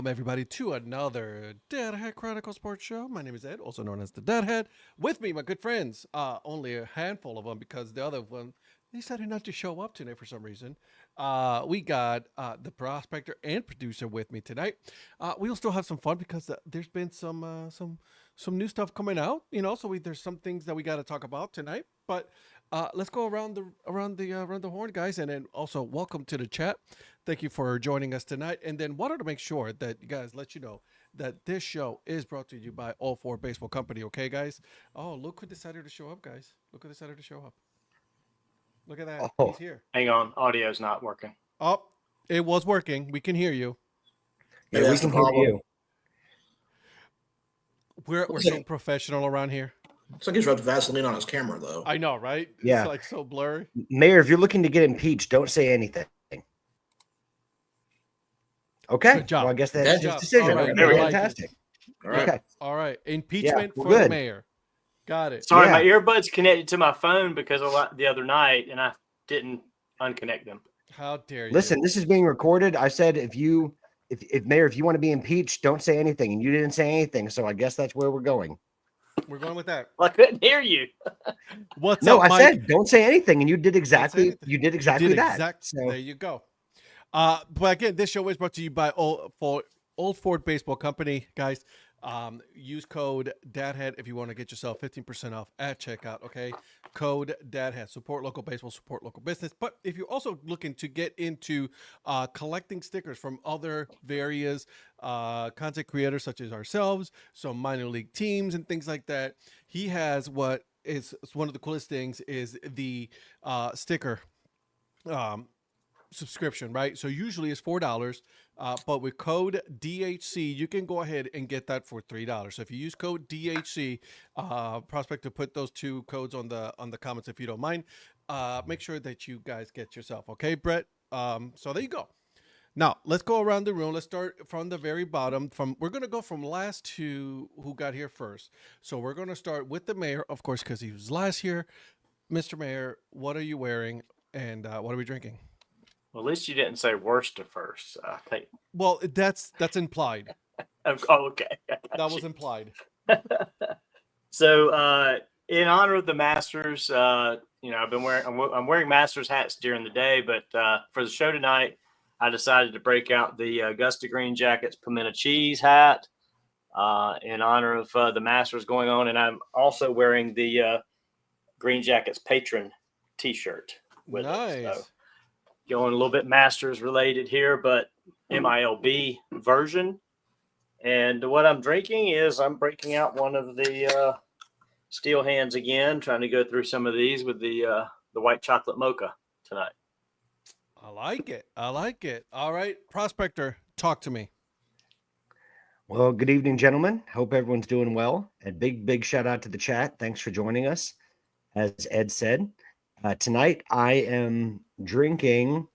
everybody, to another Dad Hat Chronicle sports show. My name is Ed, also known as the Dad Hat. With me, my good friends, only a handful of them because the other one decided not to show up tonight for some reason. We got the prospector and producer with me tonight. We'll still have some fun because there's been some new stuff coming out. There's some things that we got to talk about tonight. But let's go around the horn, guys, and then also welcome to the chat. Thank you for joining us tonight. And then wanted to make sure that you guys let you know that this show is brought to you by All Four Baseball Company. Okay, guys. Oh, look who decided to show up, guys. Look who decided to show up. Look at that. Oh. He's here. Hang on. Audio's not working. Oh, it was working. We can hear you. Yeah, we can hear you. We're so professional around here. It's like he's rubbed Vaseline on his camera, though. I know, right? Yeah. It's like so blurry. Mayor, if you're looking to get impeached, don't say anything. Okay. Good job. Well, I guess that's Good his job. decision. All right. Okay, I like fantastic. All right. Okay. All right. Impeachment we're for good. the mayor. Got it. Sorry, Yeah. my earbuds connected to my phone because the other night, and I didn't unconnect them. How dare you? Listen, this is being recorded. I said if Mayor, if you want to be impeached, don't say anything. And you didn't say anything. So I guess that's where we're going. We're going with that. Well, I couldn't hear you. What's No, up, I Mike? said don't say anything. And you did exactly anything. you did exactly that. So There you go. But again, this show is brought to you by Old Ford Baseball Company, guys. Use code DADHEAD if you want to get yourself 15% off at checkout. Okay, code DADHEAD. Support local baseball, support local business. But if you're also looking to get into collecting stickers from other various content creators such as ourselves, some minor league teams and things like that, he has what is one of the coolest things is the sticker subscription, right? So usually it's $4, but with code DHC, you can go ahead and get that for $3. So if you use code DHC, Prospector put those two codes on the comments if you don't mind. Make sure that you guys get yourself, okay, Brett? So there you go. Now let's go around the room. Let's start from the very bottom. We're gonna go from last to who got here first. So we're gonna start with the mayor, of course, because he was last here. Mr. Mayor, what are you wearing, and what are we drinking? Well, at least you didn't say worst to first. I think. Well, that's implied. Oh, okay. That was implied. So, in honor of the Masters, I'm wearing Masters hats during the day, but for the show tonight, I decided to break out the Augusta Green Jackets pimento cheese hat in honor of the Masters going on, and I'm also wearing the Green Jackets patron T-shirt with Nice. it. So, going a little bit Masters related here, but MILB version. And what I'm drinking is I'm breaking out one of the steel hands again, trying to go through some of these with the white chocolate mocha tonight. I like it. All right, Prospector, talk to me. well, good evening, gentlemen. Hope everyone's doing well. A big shout out to the chat. Thanks for joining us. As Ed said, tonight I am drinking.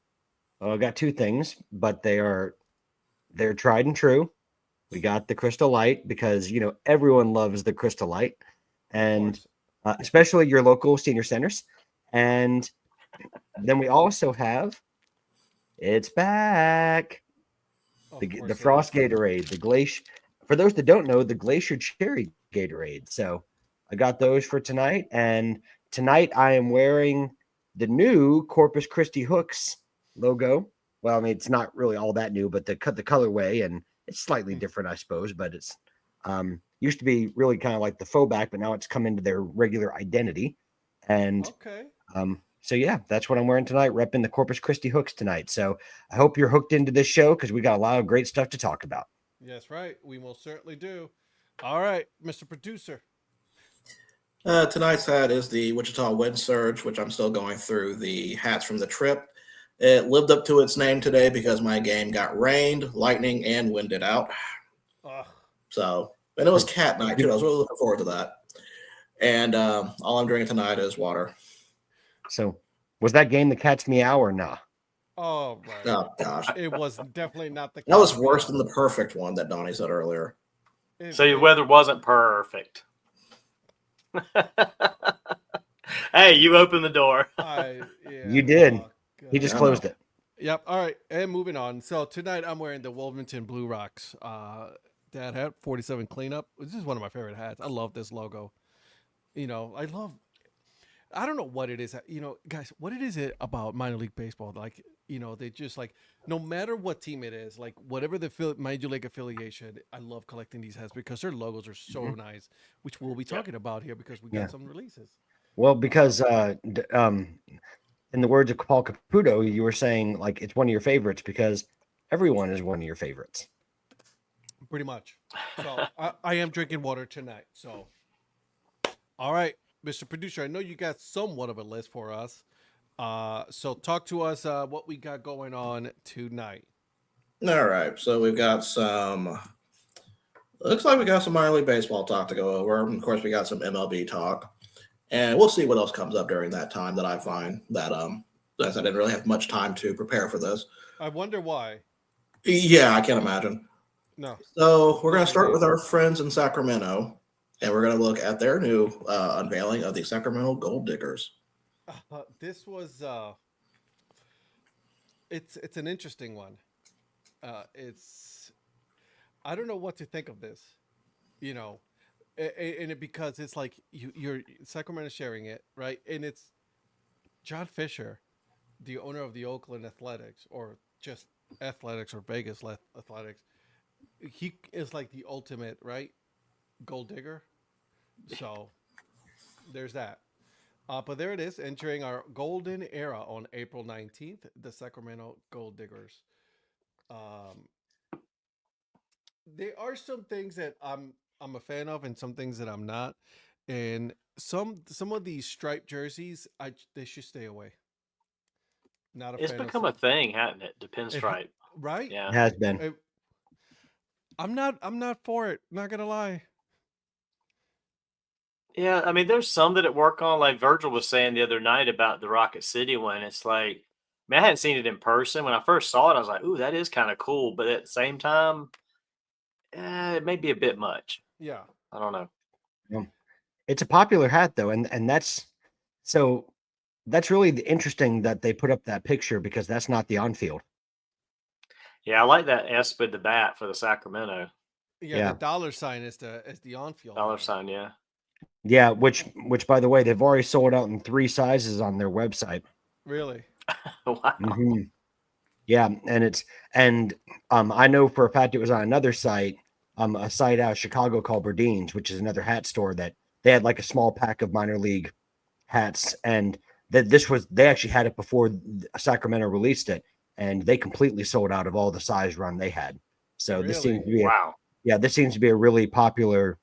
I got two things, but they're tried and true. We got the Crystal Light because everyone loves the Crystal Light, and especially your local senior centers. And then we also have it's back. The Frost Gatorade, the Glacier. For those that don't know, the Glacier Cherry Gatorade. So I got those for tonight. And tonight I am wearing the new Corpus Christi Hooks logo. Well, I mean, it's not really all that new, but the colorway, and it's slightly different, I suppose. But it's used to be really kind of like the faux back, but now it's come into their regular identity. And Okay. so yeah, that's what I'm wearing tonight, repping the Corpus Christi Hooks tonight. So I hope you're hooked into this show because we got a lot of great stuff to talk about. Yes, right. We most certainly do. All right, Mr. Producer. Tonight's hat is the Wichita Wind Surge, which I'm still going through the hats from the trip. It lived up to its name today because my game got rained, lightning, and winded out. And it was cat night too. I was really looking forward to that. And all I'm drinking tonight is water. So was that game the cat's meow or nah? Oh, right. Oh gosh, It was definitely not the. that was worse than the perfect one that Donnie said earlier. So your weather wasn't perfect. Hey, you opened the door. You did. Oh, He just I closed know. it. Yep. All right. And moving on. So tonight I'm wearing the Wolverhampton Blue Rocks Dad Hat 47 cleanup. This is one of my favorite hats. I love this logo. I don't know what it is. Guys, what it is it about minor league baseball? Like, they just like, no matter what team it is, like whatever the minor league affiliation, I love collecting these hats because their logos are so nice, which we'll be talking about here because we got some releases. Well, because in the words of Paul Caputo, you were saying like it's one of your favorites because everyone is one of your favorites. Pretty much. So I am drinking water tonight. So, all right, Mr. Producer, I know you got somewhat of a list for us. So talk to us what we got going on tonight. All right, so we've got some. Looks like we got some minor league baseball talk to go over. And of course, we got some MLB talk, and we'll see what else comes up during that time that I find that I didn't really have much time to prepare for this. I wonder why. Yeah, I can't imagine. No. So we're going to start with our friends in Sacramento, and we're going to look at their new unveiling of the Sacramento Gold Diggers. This was it's an interesting one. I don't know what to think of this, and because it's like you're Sacramento sharing it, right? And it's John Fisher, the owner of the Oakland Athletics, or just Athletics or Vegas Athletics. He is like the ultimate, right, gold digger. So there's that. But there it is, entering our golden era on April 19th, the Sacramento Gold Diggers. There are some things that I'm a fan of, and some things that I'm not. And some of these striped jerseys, they should stay away. Not a It's fan of become a thing, hasn't it? The pinstripe. right? Yeah. It has been. I'm not for it. Not gonna lie. Yeah, I mean, there's some that it work on, like Virgil was saying the other night about the Rocket City one. It's like, I mean, I hadn't seen it in person. When I first saw it, I was like, "Ooh, that is kind of cool," but at the same time, it may be a bit much. Yeah. I don't know. It's a popular hat though, and that's really interesting that they put up that picture because that's not the on-field. Yeah, I like that S with the bat for the Sacramento Yeah. The dollar sign is the on-field dollar line. sign. Yeah. Yeah, which by the way, they've already sold out in 3 sizes on their website. Really? Wow. Mhm. Yeah, and I know for a fact it was on another site, a site out of Chicago called Berdeen's, which is another hat store that they had like a small pack of minor league hats, and they actually had it before Sacramento released it, and they completely sold out of all the size run they had. So this Really? seems to be Wow. this seems to be a really popular.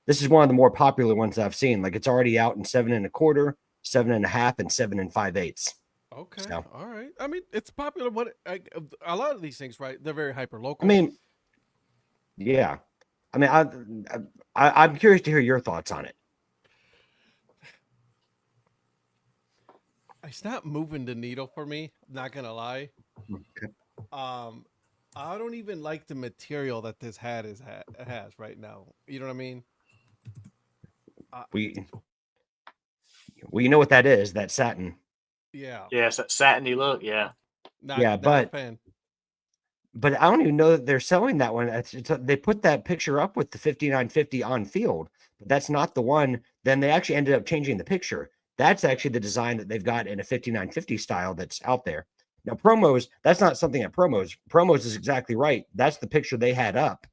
This is one of the more popular ones I've seen. Like it's already out in 7 1/4, 7 1/2, and 7 5/8. Okay. So. All right. I mean, it's popular. A lot of these things, right? They're very hyper local. I mean, yeah. I mean, I'm curious to hear your thoughts on it. It's not moving the needle for me. Not gonna lie. Okay. I don't even like the material that this hat has right now. You know what I mean? You know what that is? That satin. Yeah. Yeah, it's that satiny look. Yeah. Not but a fan. But I don't even know that they're selling that one. They put that picture up with the 5950 on field, but that's not the one. Then they actually ended up changing the picture. That's actually the design that they've got in a 5950 style that's out there. Now, promos, that's not something at promos. Promos is exactly right. That's the picture they had up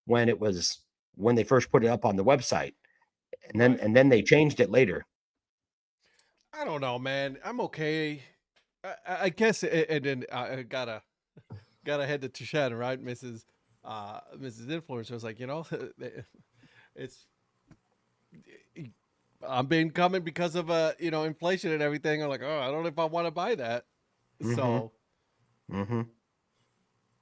when they first put it up on the website. And then they changed it later. I don't know, man. I'm okay. I guess, and then I gotta head to Shannon, right, Mrs. Influencer. Was like, it's I'm being coming because of inflation and everything. I'm like, oh, I don't know if I want to buy that. Mm-hmm. So,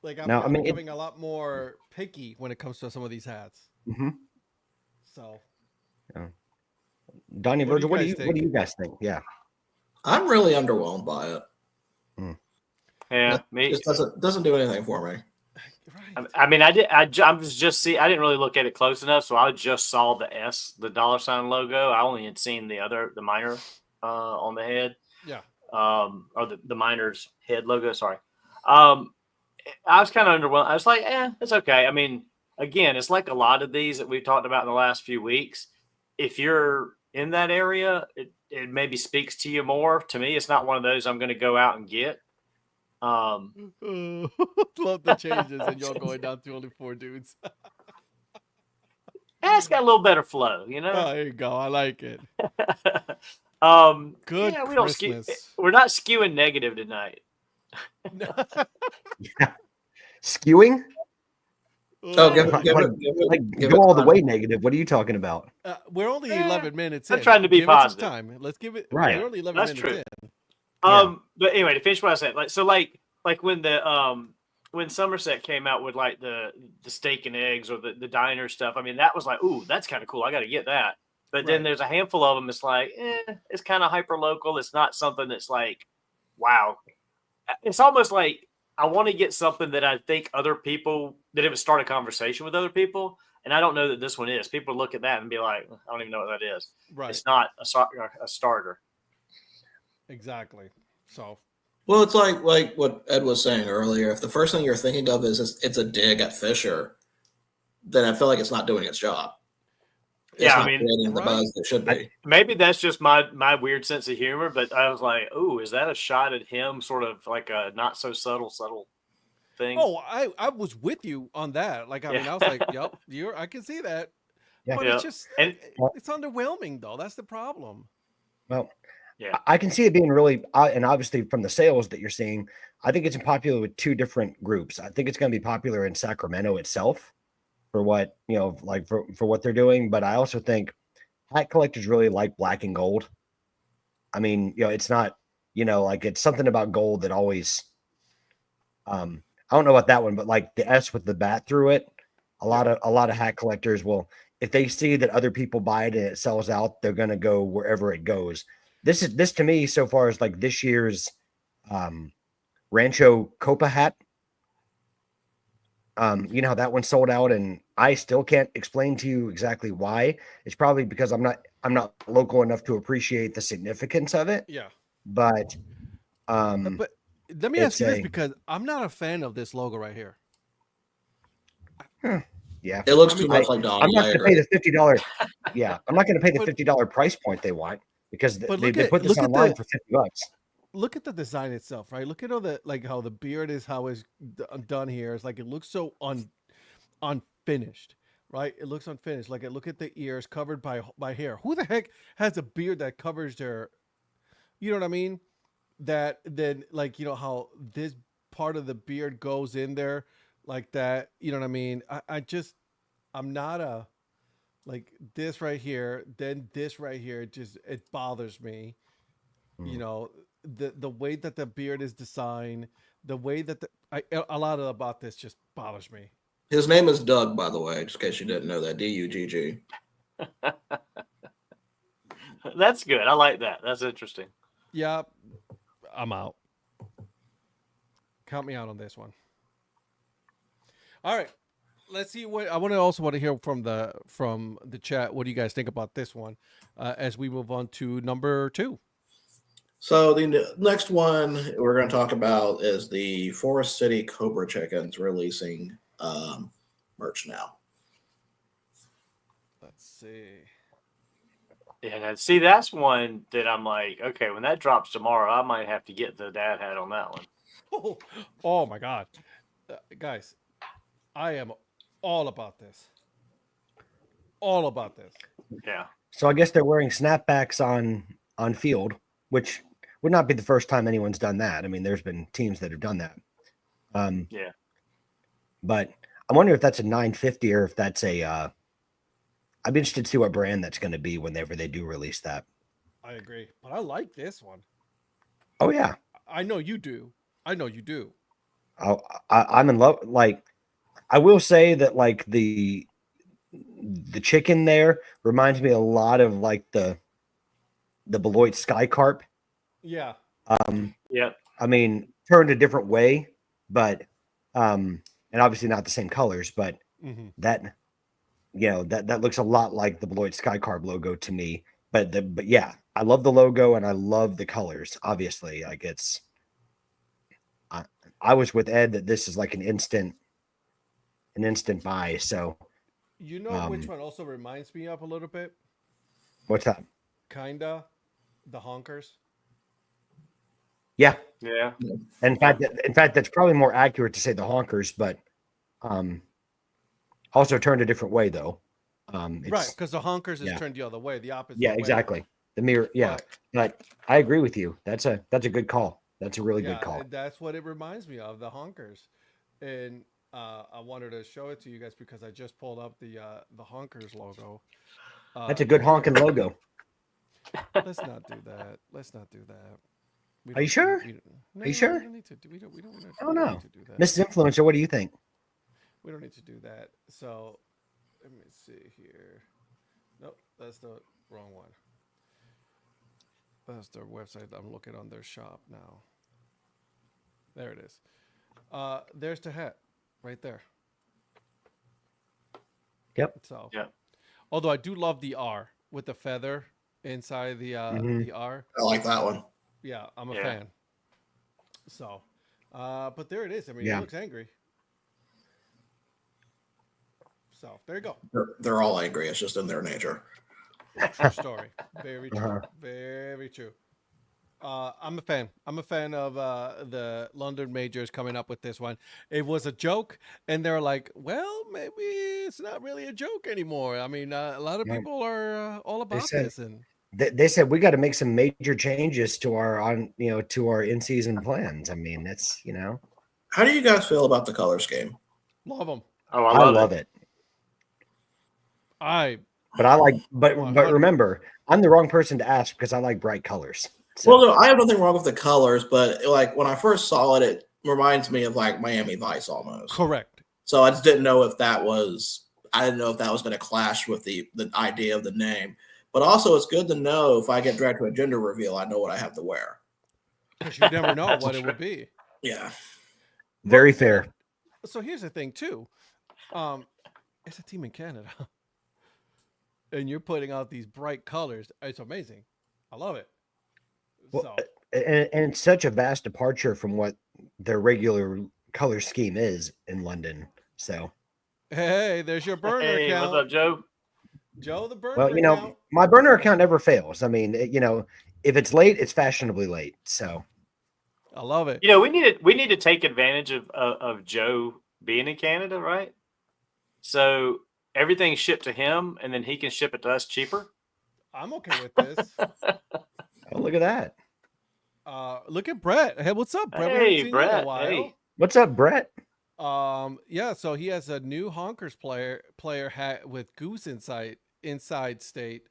like, I'm becoming a lot more picky when it comes to some of these hats. Mm-hmm. So, yeah. Donnie, Virgil, what do you guys think? Yeah, I'm really underwhelmed by it. Yeah, me. It doesn't do anything for me. Right. I mean, I didn't really look at it close enough, so I just saw the S, the dollar sign logo. I only had seen the minor on the head. Yeah. Or the miner's head logo. Sorry. I was kind of underwhelmed. I was like, it's okay. I mean, again, it's like a lot of these that we've talked about in the last few weeks. If you're in that area, it maybe speaks to you more. To me, it's not one of those I'm going to go out and get. Love the changes, and y'all going down to only 4 dudes. It's got a little better flow, you know. Oh, there you go. I like it. Good yeah, Christmas. we're not skewing negative tonight. Skewing? Oh, give Like, it go all the time. way negative. What are you talking about? We're only 11 minutes I'm in. trying to be give it some positive. time. Let's give it. Right. We're only 11 That's minutes true. in. But anyway, to finish what I said, like when the when Somerset came out with like the steak and eggs or the diner stuff, I mean, that was like, ooh, that's kind of cool. I got to get that. But then Right. there's a handful of them. It's like, it's kind of hyper local. It's not something that's like, wow. It's almost like I want to get something that I think other people that it would start a conversation with other people. And I don't know that this one is. People look at that and be like, I don't even know what that is. Right. It's not a starter. Exactly. So. Well, it's like what Ed was saying earlier. If the first thing you're thinking of is it's a dig at Fisher, then I feel like it's not doing its job. It's Yeah, not I mean, creating the buzz that should be. Maybe that's just my weird sense of humor, but I was like, "Ooh, is that a shot at him? Sort of like a not so subtle thing." Oh, I was with you on that. Like, I mean, I was like, "Yep, I can see that." Yeah. But it's just, And it's underwhelming, though. That's the problem. Well, yeah, I can see it being really, and obviously from the sales that you're seeing, I think it's popular with 2 different groups. I think it's going to be popular in Sacramento itself for what, like for what they're doing. But I also think hat collectors really like black and gold. I mean, it's not, like it's something about gold that always, I don't know about that one, but like the S with the bat through it, a lot of hat collectors will, if they see that other people buy it and it sells out, they're going to go wherever it goes. This to me so far is like this year's Rancho Copa hat. How that one sold out, and I still can't explain to you exactly why. It's probably because I'm not local enough to appreciate the significance of it. Yeah. But But let me ask you this, because I'm not a fan of this logo right here. Yeah, It looks too much like Donnie. I'm not going to pay the $50. Yeah, I'm not going to pay the $50 price point they want, because they put this online for $50. Look at the design itself, right? Look at all the, like, how the beard is, how it's done here. It's like it looks so unfinished, right? It looks unfinished. Like, look at the ears covered by hair. Who the heck has a beard that covers their, you know what I mean? That then, like, how this part of the beard goes in there like that. You know what I mean? I'm not a, like, this right here, then this right here. It bothers me. The way that the beard is designed, the way that a lot about this just bothers me. His name is Doug, by the way, just in case you didn't know that. Dugg. that's good. I like that. That's interesting. Yeah, I'm out. Count me out on this one. All right, let's see what I want to hear from the chat. What do you guys think about this one as we move on to number 2? So the next one we're going to talk about is the Forest City Cobra Chickens releasing merch now. Let's see. Yeah, see, that's one that I'm like, okay, when that drops tomorrow, I might have to get the Dad Hat on that one. Oh my God, guys, I am all about this. All about this. Yeah. So I guess they're wearing snapbacks on field, which would not be the first time anyone's done that. I mean, there's been teams that have done that. Yeah. But I wonder if that's a 950 or if that's a. I'd be interested to see what brand that's going to be whenever they do release that. I agree, but I like this one. Oh yeah, I know you do. I'm in love. Like, I will say that, like, the chicken there reminds me a lot of like the Beloit Sky Carp. Yeah. Yeah. I mean, turned a different way, but and obviously not the same colors, but that looks a lot like the Beloit Sky Carp logo to me. But yeah, I love the logo and I love the colors. Obviously, like, I was with Ed that this is like an instant buy. So You know which one also reminds me of a little bit? what's that? Kinda the Honkers. Yeah. Yeah. In fact, that's probably more accurate to say the Honkers, but also turned a different way though. Right, because the Honkers is yeah. turned the other way, the opposite Yeah, way. exactly. The mirror. Yeah, but I agree with you. That's a good call. That's a really good call. And that's what it reminds me of, the Honkers. And I wanted to show it to you guys because I just pulled up the Honkers logo. That's a good honking logo. Let's not do that. Let's not do that. Are you sure? Are you sure? We don't need to do. We don't I don't know. need to do that. Mrs. Influencer, what do you think? We don't need to do that. So let me see here. Nope, that's the wrong one. That's their website. I'm looking on their shop now. There it is. There's the hat right there. Yep. So, yeah. Although I do love the R with the feather inside the R. I like that one. Yeah, I'm a fan. So, but there it is. I mean, it looks angry. So there you go. They're all angry. It's just in their nature. True story. Very true. Very true. I'm a fan. I'm a fan of the London Majors coming up with this one. It was a joke, and they're like, well, maybe it's not really a joke anymore. I mean, a lot of people are all about this. And they said we got to make some major changes to our in-season plans. I mean, that's How do you guys feel about the color scheme? Love them. Oh, I love it. But remember, I'm the wrong person to ask because I like bright colors. So. Well, no, I have nothing wrong with the colors, but like when I first saw it, it reminds me of like Miami Vice almost. Correct. So I just didn't know if that was going to clash with the idea of the name. But also, it's good to know if I get dragged to a gender reveal, I know what I have to wear. Because you never know what it would be. Yeah. Very fair. So here's the thing too. It's a team in Canada. And you're putting out these bright colors. It's amazing. I love it. Well, and it's such a vast departure from what their regular color scheme is in London. So, hey, there's your burner account. What's up, Joe? Joe, the burner well, account. my burner account never fails. I mean, if it's late, it's fashionably late. So, I love it. We need to take advantage of Joe being in Canada, right? So everything's shipped to him, and then he can ship it to us cheaper. I'm okay with this. Oh, look at that. Look at Brett. Hey, what's up, Brett? Hey, Brett. Hey. What's up, Brett? Yeah, so he has a new Honkers player hat with goose inside state.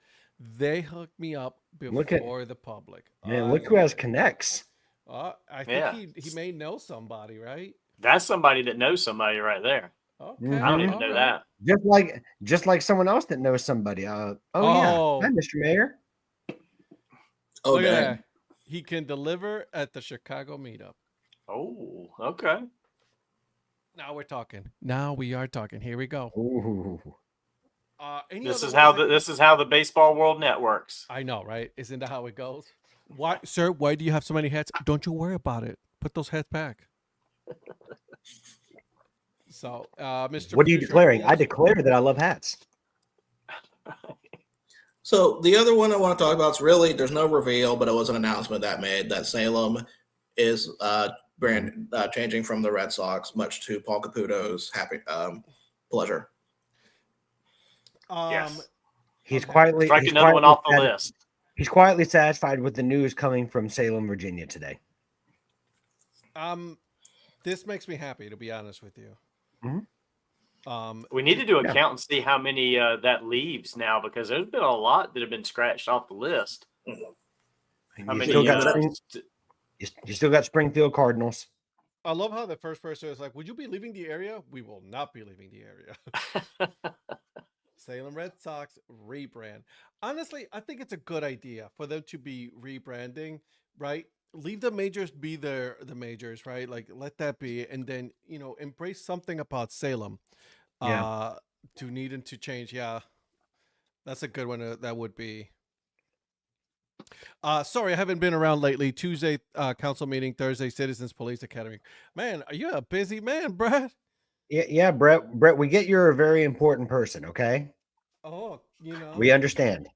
They hooked me up before the public. Man, look who has connects. I think he may know somebody, right? That's somebody that knows somebody right there. Okay. I don't even know that. Just like someone else that knows somebody. Yeah. Hi, Mr. Mayor. Oh, look at that. He can deliver at the Chicago meetup. Oh, okay. Now we're talking. Now we are talking. Here we go. Ooh. This is how the baseball world networks. I know, right? Isn't that how it goes? Why, sir? Why do you have so many hats? Don't you worry about it. Put those hats back. So, Mr. What are you declaring? I declare that I love hats. So the other one I want to talk about is really there's no reveal, but it was an announcement that made that Salem is brand changing from the Red Sox, much to Paul Caputo's happy pleasure. Yes. He's quietly another one off the list. He's quietly satisfied with the news coming from Salem, Virginia today. This makes me happy, to be honest with you. Mm-hmm. We need to do a count and see how many that leaves now, because there's been a lot that have been scratched off the list. You still got Springfield Cardinals. I love how the first person is like, would you be leaving the area? We will not be leaving the area. Salem Red Sox rebrand. Honestly, I think it's a good idea for them to be rebranding, right? Leave the majors be the majors, right? Like, let that be. And then, embrace something about Salem to needing to change. Yeah, that's a good one. That would be. Sorry, I haven't been around lately. Tuesday, council meeting. Thursday, Citizens Police Academy. Man, are you a busy man, Brad? Yeah, Brett. Brett, we get you're a very important person. Okay, Oh, we understand.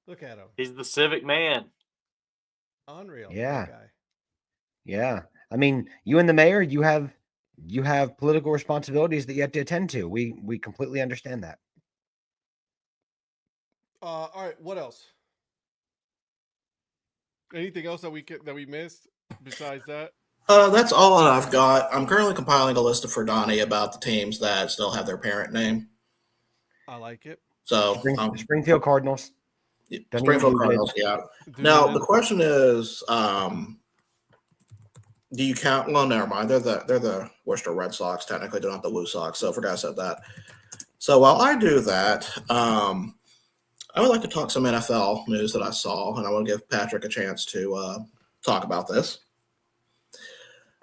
look at him. He's the civic man. Unreal, Yeah. that guy. Yeah. I mean, you and the mayor, you have political responsibilities that you have to attend to. We completely understand that. All right, what else? Anything else that we missed besides that? That's all that I've got. I'm currently compiling a list for Donnie about the teams that still have their parent name. I like it. So, Springfield Cardinals. Donnie Springfield Duguid. Cardinals, yeah. Dude, Now did the it? question is, do you count? Well, never mind. They're the Worcester Red Sox. Technically, they're not the Woo Sox. So I forgot I said that. So while I do that, I would like to talk some NFL news that I saw, and I want to give Patrick a chance to talk about this.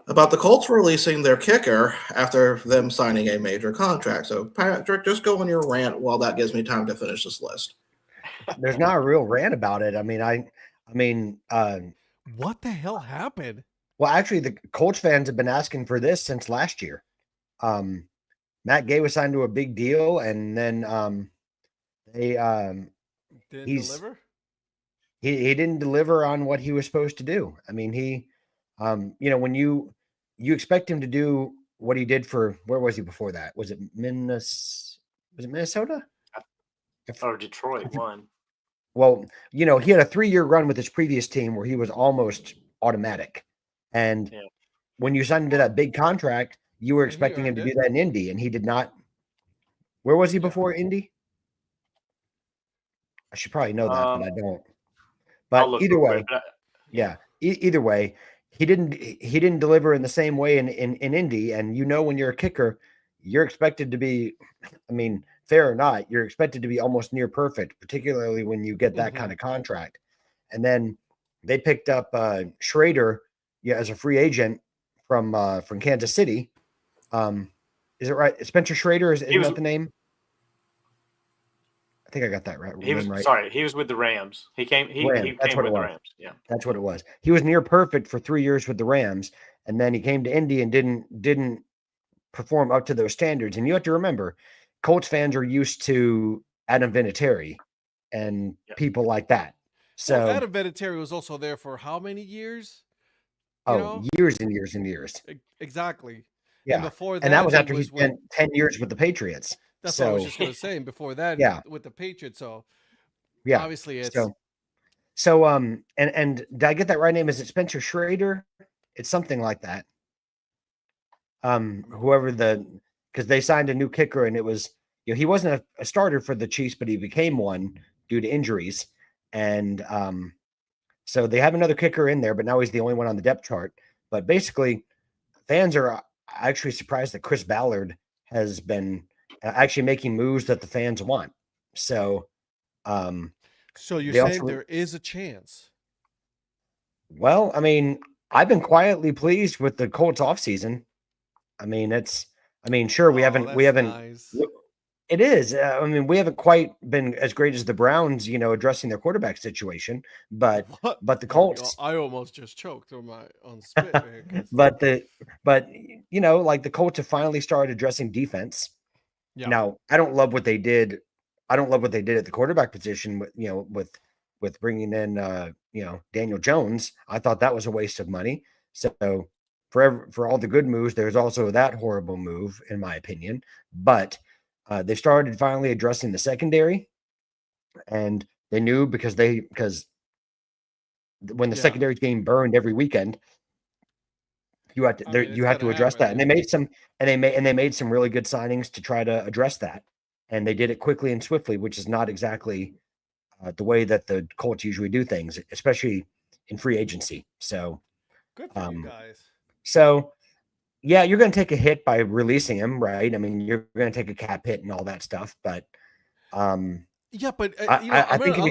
About the Colts releasing their kicker after them signing a major contract. So, Patrick, just go on your rant while that gives me time to finish this list. There's not a real rant about it. I mean, What the hell happened? well, actually, the Colts fans have been asking for this since last year. Matt Gay was signed to a big deal, and then they Didn't deliver? he didn't deliver on what he was supposed to do. I mean, he when you expect him to do what he did for, where was he before that? Was it Minnesota? Or Detroit won. Well, he had a 3-year run with his previous team where he was almost automatic. And Yeah. when you signed him to that big contract, you were And he expecting him to earned do that in Indy, and he did not. Where was he before Indy? I should probably know that, but I don't. I'll But look either real way, quick, but yeah, either way, he didn't deliver in the same way in Indy. And when you're a kicker, you're expected to be, I mean, fair or not, you're expected to be almost near perfect, particularly when you get that kind of contract. And then they picked up Schrader, as a free agent from Kansas City. Is it right? Spencer Schrader isn't that the name? I think I got that right. he was right. sorry. He was with the Rams. He came. He That's came what with it the was. Rams. Yeah, that's what it was. He was near perfect for 3 years with the Rams, and then he came to Indy and didn't perform up to those standards. And you have to remember, Colts fans are used to Adam Vinatieri and people like that. So Adam Vinatieri was also there for how many years? Years and years and years. Exactly. Yeah. And before that, and that was after he with, spent 10 years with the Patriots. that's what I was just going to say. And before that, with the Patriots. So yeah, obviously it's and did I get that right name? Is it Spencer Schrader? It's something like that. Because they signed a new kicker, and it was, he wasn't a starter for the Chiefs, but he became one due to injuries. And so they have another kicker in there, but now he's the only one on the depth chart. But basically, fans are actually surprised that Chris Ballard has been actually making moves that the fans want. So, so you're saying there is a chance? Well, I mean, I've been quietly pleased with the Colts offseason. I mean, sure, we haven't. Nice. It is. I mean, we haven't quite been as great as the Browns, addressing their quarterback situation, but the Colts. I almost just choked on spit. but the Colts have finally started addressing defense. Yeah. Now, I don't love what they did. I don't love what they did at the quarterback position with bringing in Daniel Jones. I thought that was a waste of money. So for all the good moves, there's also that horrible move, in my opinion. But they started finally addressing the secondary, and they knew because when the secondary is getting burned every weekend, you have to address that. And they made some really good signings to try to address that, and they did it quickly and swiftly, which is not exactly the way that the Colts usually do things, especially in free agency. So good for you guys. So yeah, you're going to take a hit by releasing him, right? I mean, you're going to take a cap hit and all that stuff, but I think he's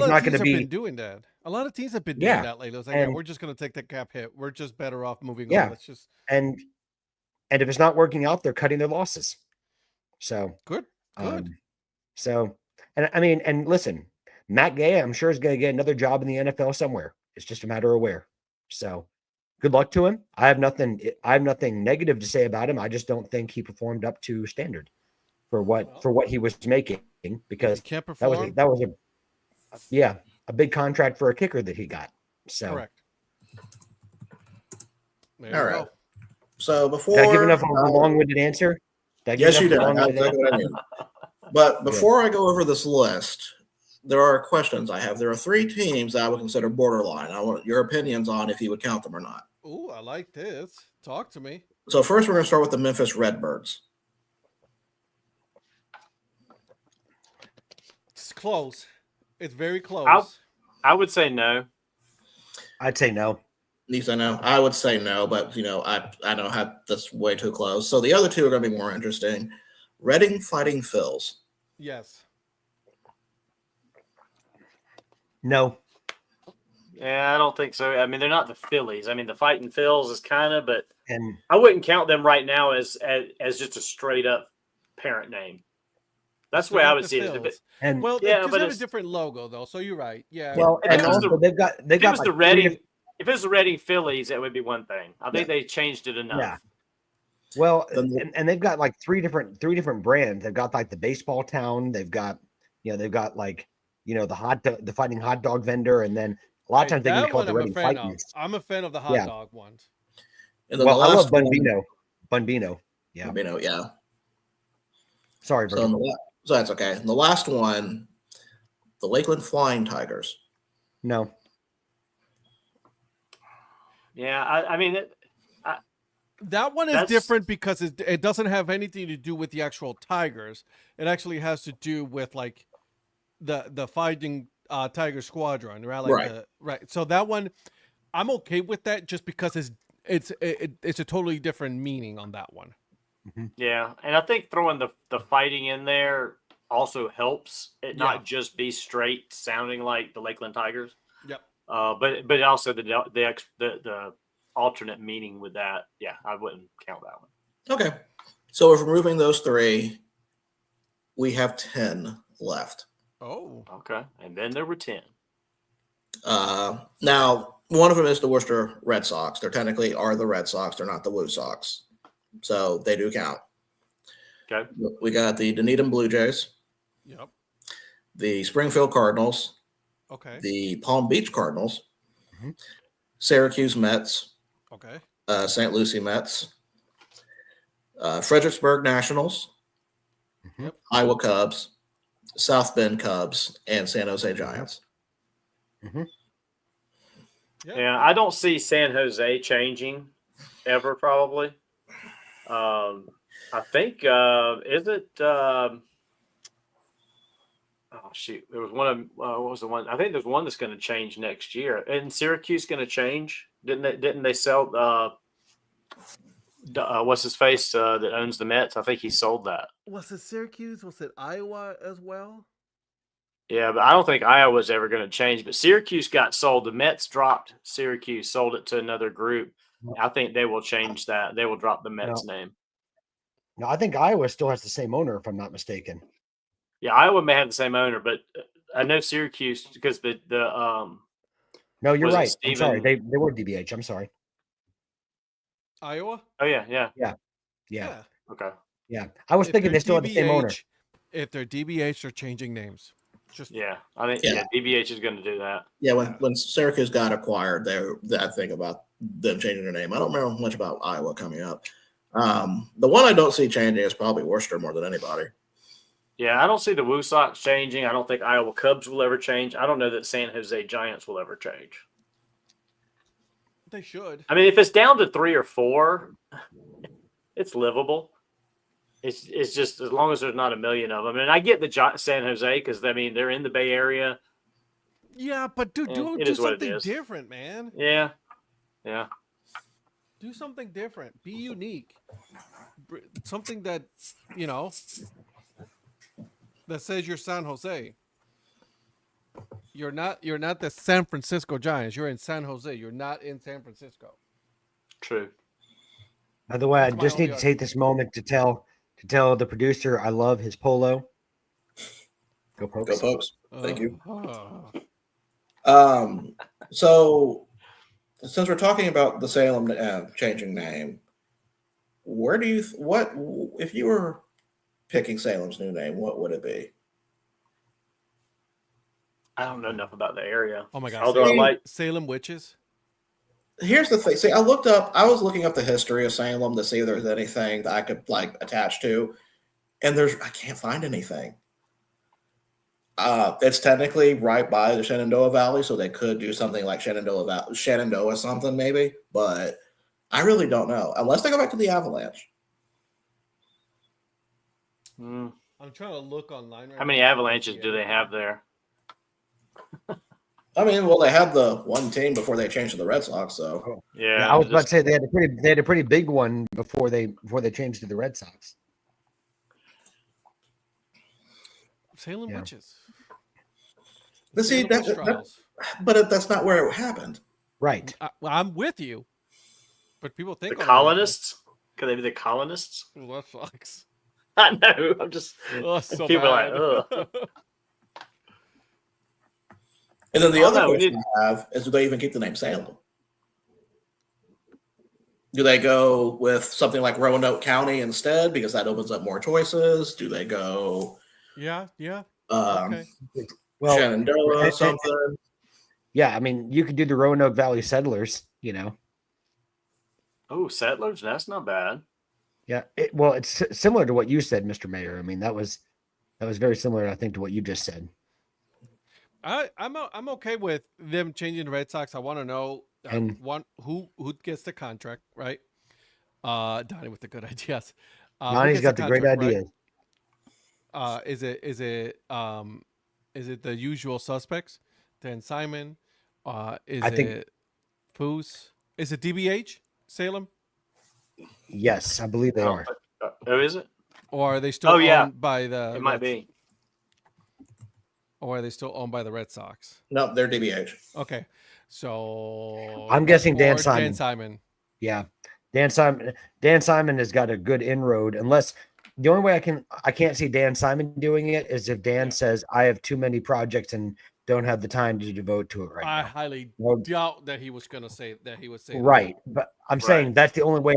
not going to be doing that. A lot of teams have been doing that lately. It's like, we're just going to take the cap hit. We're just better off moving on. Let's just and if it's not working out, they're cutting their losses. So good. So, and I mean, and listen, Matt Gay, I'm sure, is going to get another job in the NFL somewhere. It's just a matter of where. So good luck to him. I have nothing negative to say about him. I just don't think he performed up to standard for what he was making, because He can't that was perform. a big contract for a kicker that he got. So Correct. There All you right. go. So did I give before, enough of a long-winded answer? Did I give yes, you enough did. of a That's long-winded exactly answer? what I mean. But before I go over this list, there are questions I have. There are 3 teams that I would consider borderline. I want your opinions on if you would count them or not. Ooh, I like this. Talk to me. So first, we're going to start with the Memphis Redbirds. It's close. It's very close. I would say no. I'd say no. At least I know. I would say no, but I don't have this way too close. So the other 2 are going to be more interesting. Reading Fighting Phils. Yes. No. Yeah, I don't think so. I mean, they're not the Phillies. I mean, the Fighting Phils is kind of, but And I wouldn't count them right now as just a straight up parent name. That's the way I would see it. and Well, Yeah, because but they have a it's- different logo though, so you're right. Yeah. well, If and it was also they've got If it was like the 3 Reading, if it was the Reading Phillies, that would be one thing. I think they changed it enough. Yeah. Well, Then and they've got like three different brands. They've got like the baseball town. They've got like the fighting hot dog vendor, and then a lot of times they can be That called one the I'm a Reading fan of. Fightings. I'm a fan of the hot Yeah. dog ones. and then Well, the I last love one, Bunbino. Yeah. Bambino, yeah. Sorry, So, Virgil. so that's okay. And the last one, the Lakeland Flying Tigers. No. Yeah, I mean, That one is That's- different because it doesn't have anything to do with the actual tigers. It actually has to do with like the fighting tiger squadron, right? Like Right. So that one, I'm okay with that just because it's a totally different meaning on that one. yeah, and I think throwing the fighting in there also helps it not just be straight sounding like the Lakeland Tigers. Yep. But also the alternate meaning with that. Yeah, I wouldn't count that one. Okay. So if removing those 3, we have 10 left. Oh. Okay, and then there were 10. Now, one of them is the Worcester Red Sox. They technically are the Red Sox. They're not the Woo Sox. So they do count. Okay. We got the Dunedin Blue Jays, Yep. the Springfield Cardinals, Okay. the Palm Beach Cardinals, Mhm. Syracuse Mets, Okay. St. Lucie Mets, Fredericksburg Nationals, Mhm. Iowa Cubs, South Bend Cubs, and San Jose Giants. Yeah, I don't see San Jose changing ever. Probably. I think is it? Oh shoot, there was one of what was the one? I think there's one that's going to change next year. And Syracuse going to change? Didn't they sell? What's his face that owns the Mets? I think he sold that. Was it Syracuse? Was it Iowa as well? Yeah, but I don't think Iowa's ever going to change. But Syracuse got sold. The Mets dropped Syracuse, sold it to another group. I think they will change that. They will drop the Mets name. No, I think Iowa still has the same owner, if I'm not mistaken. Yeah, Iowa may have the same owner, but I know Syracuse because the No, you're Was it right. I'm sorry. Steven? They were DBH. I'm sorry. Iowa? Oh yeah. Yeah. Okay. Yeah. I was If thinking they're they still have the same owner. DBH If they're DBH, they're changing names. Just Yeah, I think Yeah. DBH is going to do that. Yeah, when Syracuse got acquired, I think about them changing their name. I don't remember much about Iowa coming up. The one I don't see changing is probably Worcester more than anybody. Yeah, I don't see the Woo Sox changing. I don't think Iowa Cubs will ever change. I don't know that San Jose Giants will ever change. they should. I mean, if it's down to 3 or 4, it's livable. It's just as long as there's not a million of them. And I get the San Jose because I mean they're in the Bay Area. Yeah, but do It is what it something is. different, man. Yeah. Do something different. Be unique. Something that that says you're San Jose. You're not the San Francisco Giants. You're in San Jose. You're not in San Francisco. True. By the way, I That's my just need only to take this moment to tell the producer I love his polo. Go Pokes. Go Pokes. Thank you. Oh. So since we're talking about the Salem changing name, where do you what if you were picking Salem's new name? What would it be? I don't know enough about the area. Oh my God. Although I Salem, like Salem witches. Here's the thing. See, I was looking up the history of Salem to see if there's anything that I could like attach to, and I can't find anything. It's technically right by the Shenandoah Valley, so they could do something like Shenandoah something maybe, but I really don't know unless they go back to the Avalanche. I'm trying to look online right how many now. avalanches do they have there? I mean, well, they had the one team before they changed to the Red Sox, so Yeah, I was about to say they had a pretty big one before they changed to the Red Sox. Salem Yeah. witches. but see, Salem witch trials. that's not where it happened. Right. I'm with you, but people the think colonists. Could they be the colonists? Oh, that sucks. I know. I'm just Oh, so people bad. are like, ugh. And then the Oh, other no, we question I have is, do they even keep the name Salem? Do they go with something like Roanoke County instead because that opens up more choices? Do they go Yeah. um, Okay. Well, Shenandoah something? yeah, I mean, you could do the Roanoke Valley Settlers, you know. Oh, settlers. That's not bad. Yeah. It's similar to what you said, Mr. Mayor. I mean, that was very similar, I think, to what you just said. I'm okay with them changing the Red Sox. I want to know And- who gets the contract, right? Donnie with the good ideas. Who Donnie's gets got the great contract, right? ideas. Is it the usual suspects? Dan Simon? Is I think- it Foos? Is it DBH Salem? Yes, I believe they are. Oh, is it? Or are they still Oh, yeah. owned by the It might be. Or are they still owned by the Red Sox? No, they're DBH. Okay. So I'm guessing Dan or Simon. Dan Simon. Yeah. Dan Simon has got a good inroad, unless the only way I can't see Dan Simon doing it is if Dan says, I have too many projects and don't have the time to devote to it right I now. highly Well, doubt that he was going to say that. He would say that. Right. But I'm saying Right. that's the only way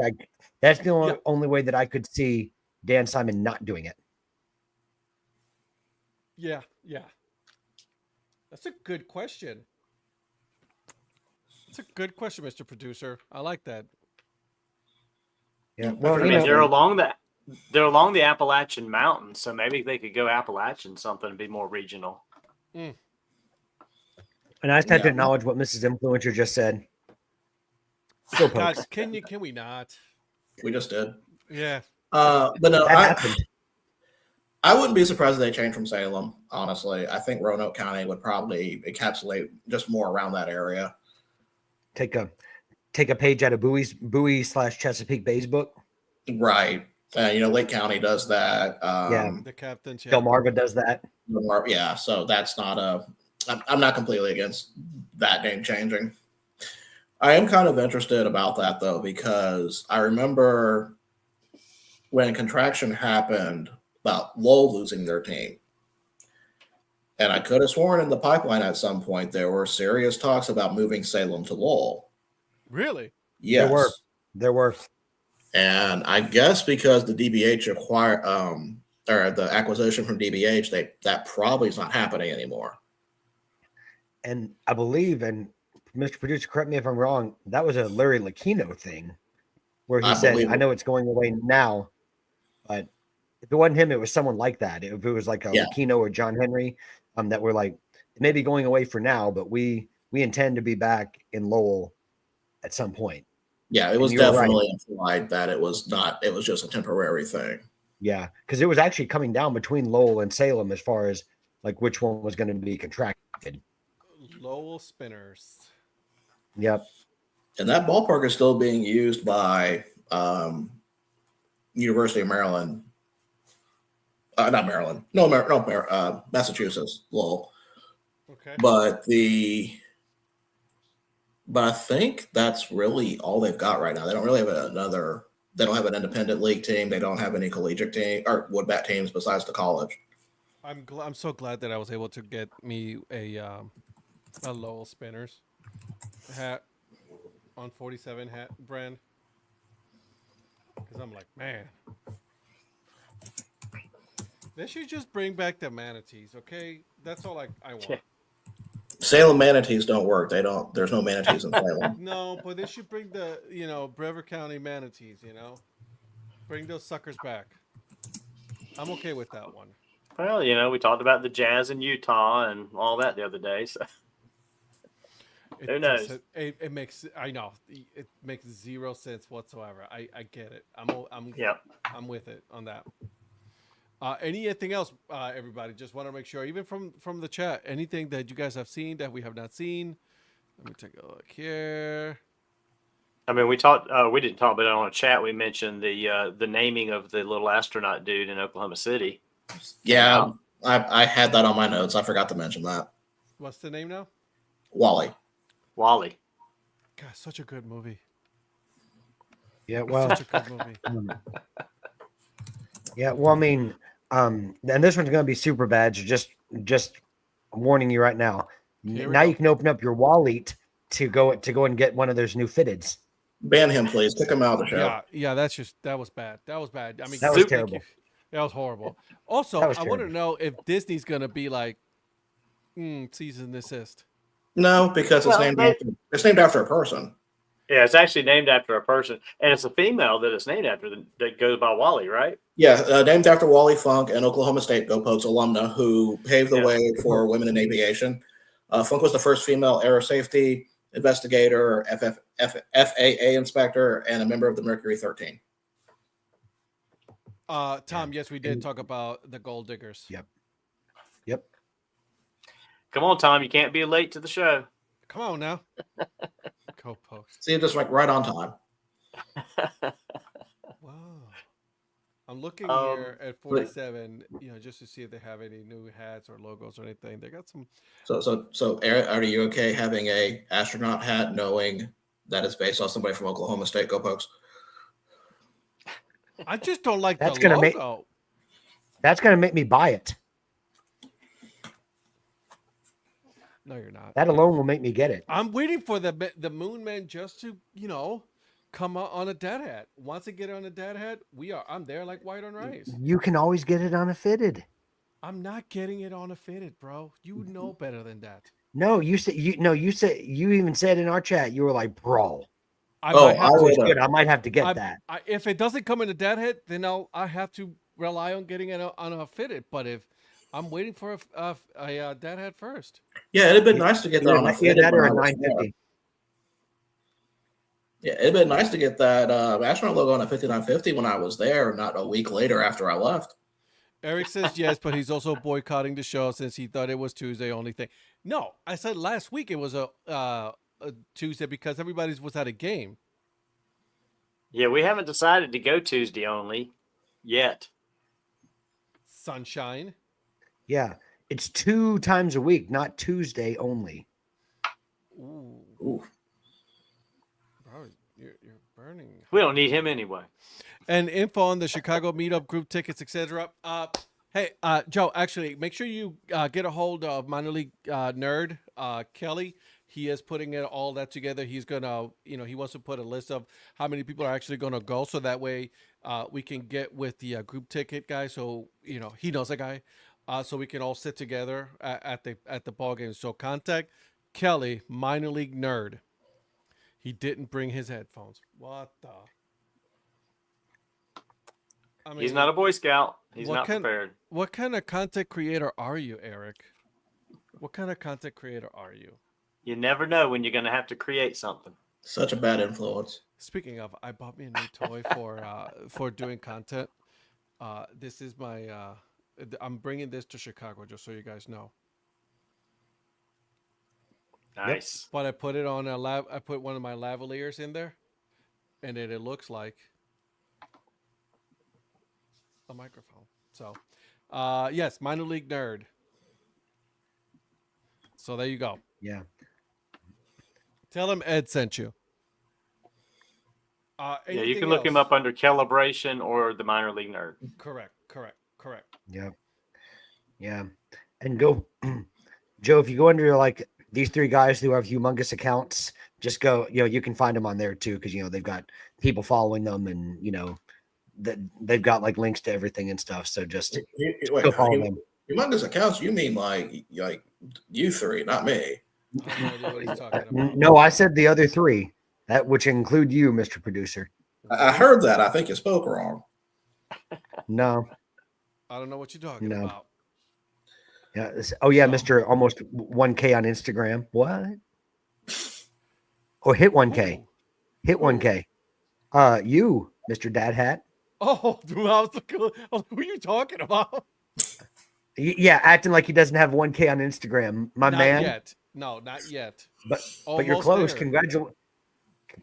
Yeah. only way that I could see Dan Simon not doing it. Yeah. That's a good question. That's a good question, Mr. Producer. I like that. Yeah. I Well, I you mean, know, they're along the Appalachian Mountains, so maybe they could go Appalachian something and be more regional. and I just have to Yeah. acknowledge what Mrs. Influencer just said. Still God, pokes. can we not? We just did. Yeah. But no, That happened. I wouldn't be surprised if they changed from Salem, honestly. I think Roanoke County would probably encapsulate just more around that area. Take a page out of Bowie/Chesapeake Bay's book. Right. Lake County does that. The captains. Yeah. Delmarva does that. Yeah, so that's not I'm not completely against that name changing. I am kind of interested about that, though, because I remember when contraction happened about Lowell losing their team. And I could have sworn in the pipeline at some point there were serious talks about moving Salem to Lowell. Really? Yes. There were. And I guess because the DBH or the acquisition from DBH, that probably is not happening anymore. And I believe, and Mr. Producer, correct me if I'm wrong, that was a Larry Lucchino thing where he said, believe I it. know it's going away now, but if it wasn't him, it was someone like that. If it was like a Lucchino or John Henry, that were like, it may be going away for now, but we intend to be back in Lowell at some point. Yeah, it was And you're definitely implied that it was just a temporary thing. Yeah, because it was actually coming down between Lowell and Salem as far as like which one was going to be contracted. Lowell Spinners. Yep. And that ballpark is still being used by University of Maryland. Not Maryland. Massachusetts, Lowell. Okay. But I think that's really all they've got right now. They don't really have they don't have an independent league team. They don't have any collegiate team or wood bat teams besides the college. I'm so glad that I was able to get me a Lowell Spinners hat on 47 hat brand because I'm like, man, they should just bring back the manatees. Okay, that's all I Yeah. want. Salem manatees don't work. They don't. There's no manatees in Salem. No, but they should bring the Brever County manatees. Bring those suckers back. I'm okay with that one. Well, we talked about the Jazz in Utah and all that the other day. So who knows? It makes I know it makes zero sense whatsoever. I get it. Yeah. I'm with it on that. Anything else, everybody? Just want to make sure, even from the chat, anything that you guys have seen that we have not seen. Let me take a look here. I mean, we talked. We didn't talk about it on a chat. We mentioned the naming of the little astronaut dude in Oklahoma City. Yeah, I had that on my notes. I forgot to mention that. What's the name now? Wally. Wally. God, such a good movie. Yeah, well, Such a good movie. yeah, well, I mean, and this one's going to be super bad. So just warning you right now. Here we Now go. you can open up your wallet to go and get one of those new fitteds. Ban him, please. Kick him out of the show. Yeah. That was bad. That was bad. I mean, That was terrible. That was horrible. Also, That was I want to terrible. know if Disney's gonna be like, cease and desist. No, because Well, it's named after a person. Yeah, it's actually named after a person, and it's a female that it's named after that goes by Wally, right? Yeah, named after Wally Funk, an Oklahoma State Go Pokes alumna who paved the way for women in aviation. Funk was the first female air safety investigator, FAA inspector, and a member of the Mercury 13. Tom, yes, we did talk about the gold diggers. Yep. Come on, Tom, you can't be late to the show. Come on now. Go post. See, just like right on time. Wow. I'm looking here at 47, just to see if they have any new hats or logos or anything. They got some. So, Eric, are you okay having a astronaut hat, knowing that it's based on somebody from Oklahoma State Go Pokes? I just don't like That's the gonna logo. That's going to make me buy it. No, you're not. That alone will make me get it. I'm waiting for the Moon Man just to, come out on a Dad Hat. Once they get on a Dad Hat, I'm there like white on rice. You can always get it on a fitted. I'm not getting it on a fitted, bro. You know better than that. No, you even said in our chat, you were like, bro. I might have to get that. If it doesn't come in a Dad Hat, then I have to rely on getting it on a fitted. But if I'm waiting for a Dad Hat first. Yeah, it'd been nice to get that on a fitted. That or a 950. Yeah, it'd been nice to get that astronaut logo on a 5950 when I was there, not a week later after I left. Eric says yes, but he's also boycotting the show since he thought it was Tuesday only thing. No, I said last week it was a Tuesday because everybody was at a game. Yeah, we haven't decided to go Tuesday only yet. Sunshine. Yeah, it's 2 times a week, not Tuesday only. Ooh. Bro, you're burning. We don't need him anyway. And info on the Chicago meetup, group tickets, etc. Hey, Joe, actually, make sure you get a hold of minor league nerd Kelly. He is putting all that together. He's gonna, he wants to put a list of how many people are actually gonna go, so that way we can get with the group ticket guy. So he knows a guy, so we can all sit together at the ball game. So contact Kelly, minor league nerd. He didn't bring his headphones. What the? I mean, He's not a Boy Scout. He's not prepared. What kind of content creator are you, Eric? What kind of content creator are you? You never know when you're going to have to create something. Such a bad influence. Speaking of, I bought me a new toy for doing content. This is my. I'm bringing this to Chicago, just so you guys know. Nice. Yep. But I put it on I put one of my lavaliers in there, and it looks like a microphone. So, yes, minor league nerd. So there you go. Yeah. Tell him Ed sent you. Yeah, you can look him up under Calibration or the Minor League Nerd. Correct. Yeah. Yeah. And go, Joe, if you go under like these three guys who have humongous accounts, just go, you can find them on there too. Cause they've got people following them and, that they've got like links to everything and stuff. So just Wait, go follow them. humongous accounts? You mean like you three, not me? I have no idea what he's talking about. No, I said the other three, that which include you, Mr. Producer. I heard that. I think you spoke wrong. No. I don't know what you're talking No. about. Yeah. Oh yeah, So- Mr. Almost 1K on Instagram. What? Oh, hit 1K. Ooh. Hit 1K. You, Mr. Dad Hat. Oh, dude, I was like, who are you talking about? Yeah, acting like he doesn't have 1K on Instagram. My Not man. yet. No, not yet. But you're Almost close. there.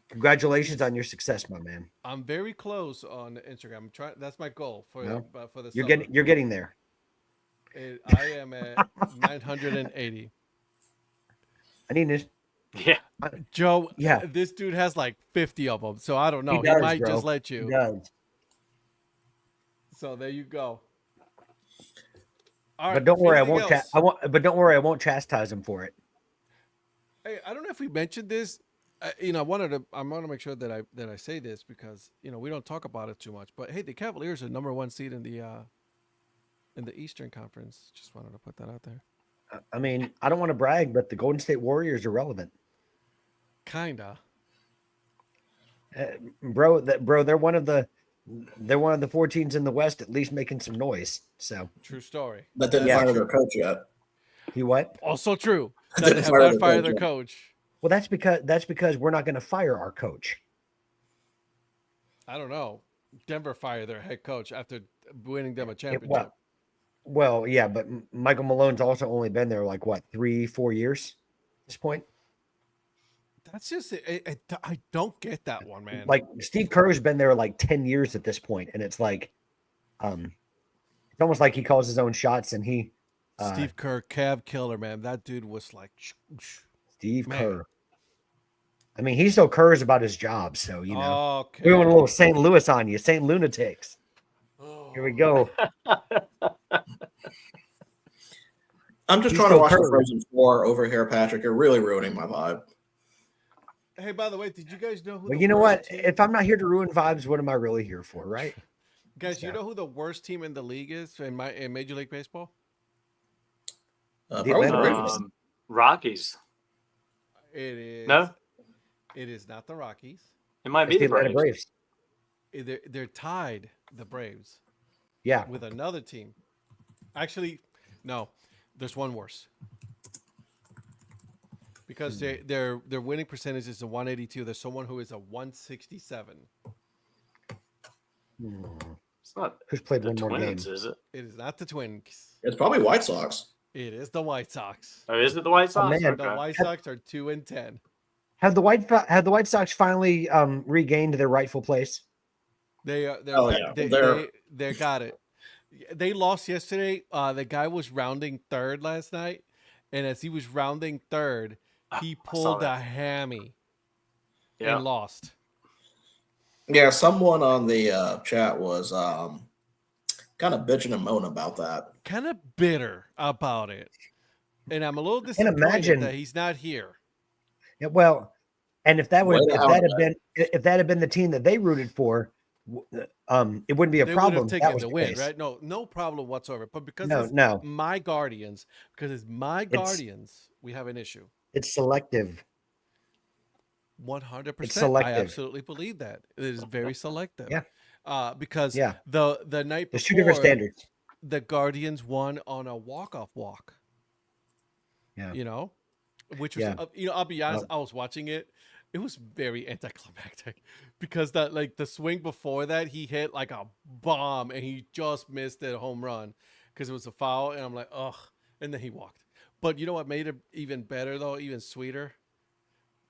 Congratulations on your success, my man. I'm very close on Instagram. I'm trying. That's my goal for Well, for the You're summer. getting there. I am at 980. I need this. Yeah. Joe, Yeah. this dude has like 50 of them, so I don't know. He, does, might bro. just let He you. does. So there you go. All right, But don't worry, I anything won't. else? But don't worry, I won't chastise him for it. Hey, I don't know if we mentioned this. I wanted to. I want to make sure that I say this because we don't talk about it too much. But hey, the Cavaliers are #1 seed in the Eastern Conference. Just wanted to put that out there. I mean, I don't want to brag, but the Golden State Warriors are relevant, Kinda. bro. They're one of the 4 teams in the West, at least making some noise. So True story. That didn't Yeah. fire their coach yet. you what? Also true. That Didn't they have fire not their fired coach their yet. coach. Well, that's because we're not going to fire our coach. I don't know. Denver fired their head coach after winning them a It- championship. well, yeah, but Michael Malone's also only been there like what 3-4 years at this point. That's just I don't get that one, man. Like Steve Kerr's been there like 10 years at this point, and it's like, it's almost like he calls his own shots, and he Steve Kerr, Cav killer, man. That dude was like, Steve Man. Kerr. I mean, he still Kerr's about his job, so okay. we want a little St. Louis on you, St. Lunatics. Here we go. I'm just He's trying to still watch the Curry. Frozen 4 over here, Patrick. You're really ruining my vibe. Hey, by the way, did you guys know who? Well, the you know worst what? team- If I'm not here to ruin vibes, what am I really here for, right? guys, you Yeah. know who the worst team in the league is in Major League Baseball? The Probably the Atlanta Ravens. Rockies. It is. No? It is not the Rockies. It might It's be the the Atlanta Braves. Braves. They're tied, the Braves, Yeah. with another team. Actually, no, there's one worse. Because their winning percentage is a 182. There's someone who is a 167. It's not Who's played the one more game? Twins, is it? It is not the Twins. It's probably White Sox. It is the White Sox. Oh, is it the White Sox? man. The Okay. White Sox are 2-10. Have the White Sox finally regained their rightful place? They are. Oh, yeah. They got it. They lost yesterday. The guy was rounding third last night, and as he was rounding third, he I saw pulled a that. hammy Yeah. and lost. Yeah, someone on the chat was kind of bitching and moaning about that. Kind of bitter about it, and I'm a little disappointed imagine- that he's not here. Yeah, well, and if that Way to had been the team that they rooted for, it wouldn't be a They problem. would if have that taken was the the win, case. right? No problem whatsoever. But because No, it's no. my Guardians, because it's my Guardians, we have an issue. It's selective. 100%. I selective. absolutely believe that. It is very selective. Yeah. Because Yeah. the night There's two different before, standards. the Guardians won on a walk-off walk. Yeah. Which was Yeah. I'll be honest, I was watching it. It was very anticlimactic because the swing before that, he hit like a bomb and he just missed a home run because it was a foul, and I'm like, ugh, and then he walked. But you know what made it even better though, even sweeter?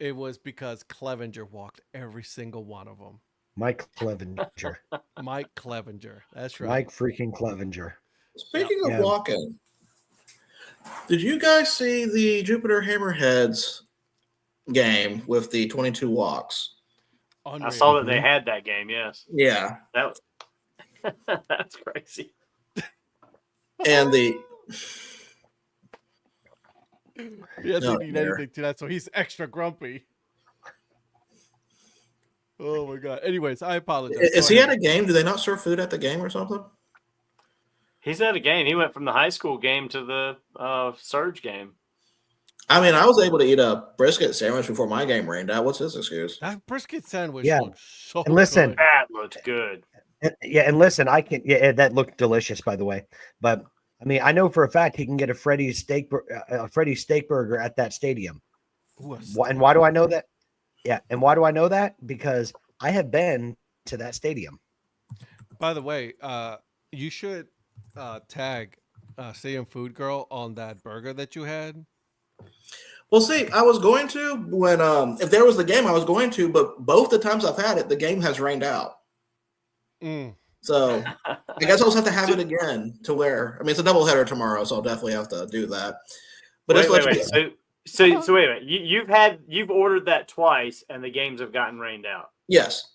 It was because Clevenger walked every single one of them. Mike Clevenger. Mike Clevenger. That's right. Mike freaking Clevenger. Speaking of Yeah. walking, did you guys see the Jupiter Hammerheads game with the 22 walks? Unreal. I saw that they had that game. Yes, Yeah. that that's crazy. And the He hasn't Oh, eaten dear. anything tonight, so he's extra grumpy. Oh my god. Anyways, I apologize. Is Go he ahead. at a game? Do they not serve food at the game or something? He's at a game. He went from the high school game to the Surge game. I mean, I was able to eat a brisket sandwich before my game rained out. What's his excuse? That brisket sandwich Yeah. looks so And listen, good. That looked good. Yeah, and listen, I can. Yeah, that looked delicious, by the way. But I mean, I know for a fact he can get a Freddy's steak burger at that stadium. Ooh, And why do I know that? Yeah, and why do I know that? Because I have been to that stadium. By the way, you should tag Stadium Food Girl on that burger that you had. Well, see, I was going to when if there was the game, I was going to, but both the times I've had it, the game has rained out. Mm. So I guess I'll just have to have it again to where I mean it's a doubleheader tomorrow, so I'll definitely have to do that. But wait, just wait, let wait. you know. So wait a minute. You've ordered that twice, and the games have gotten rained out. Yes.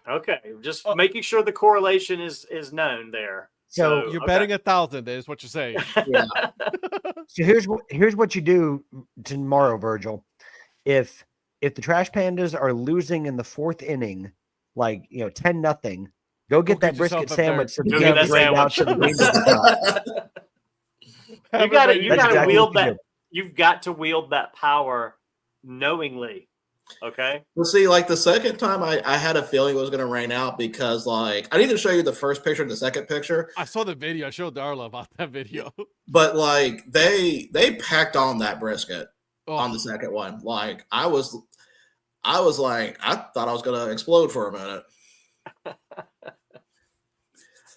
Okay, just making sure the correlation is known there. So You're betting 1,000, is what you're saying. Yeah. So here's what you do tomorrow, Virgil. If the Trash Pandas are losing in the fourth inning, like 10-0, go get that brisket sandwich. So Go get that sandwich. To the game doesn't stop. You gotta wield what you that. You've got to wield that power knowingly. Okay. Well, see, like the second time I had a feeling it was going to rain out because like I need to show you the first picture and the second picture. I saw the video. I showed Darla about that video. But like they packed on that brisket Oh, on the second one. Like I was like I thought I was going to explode for a minute.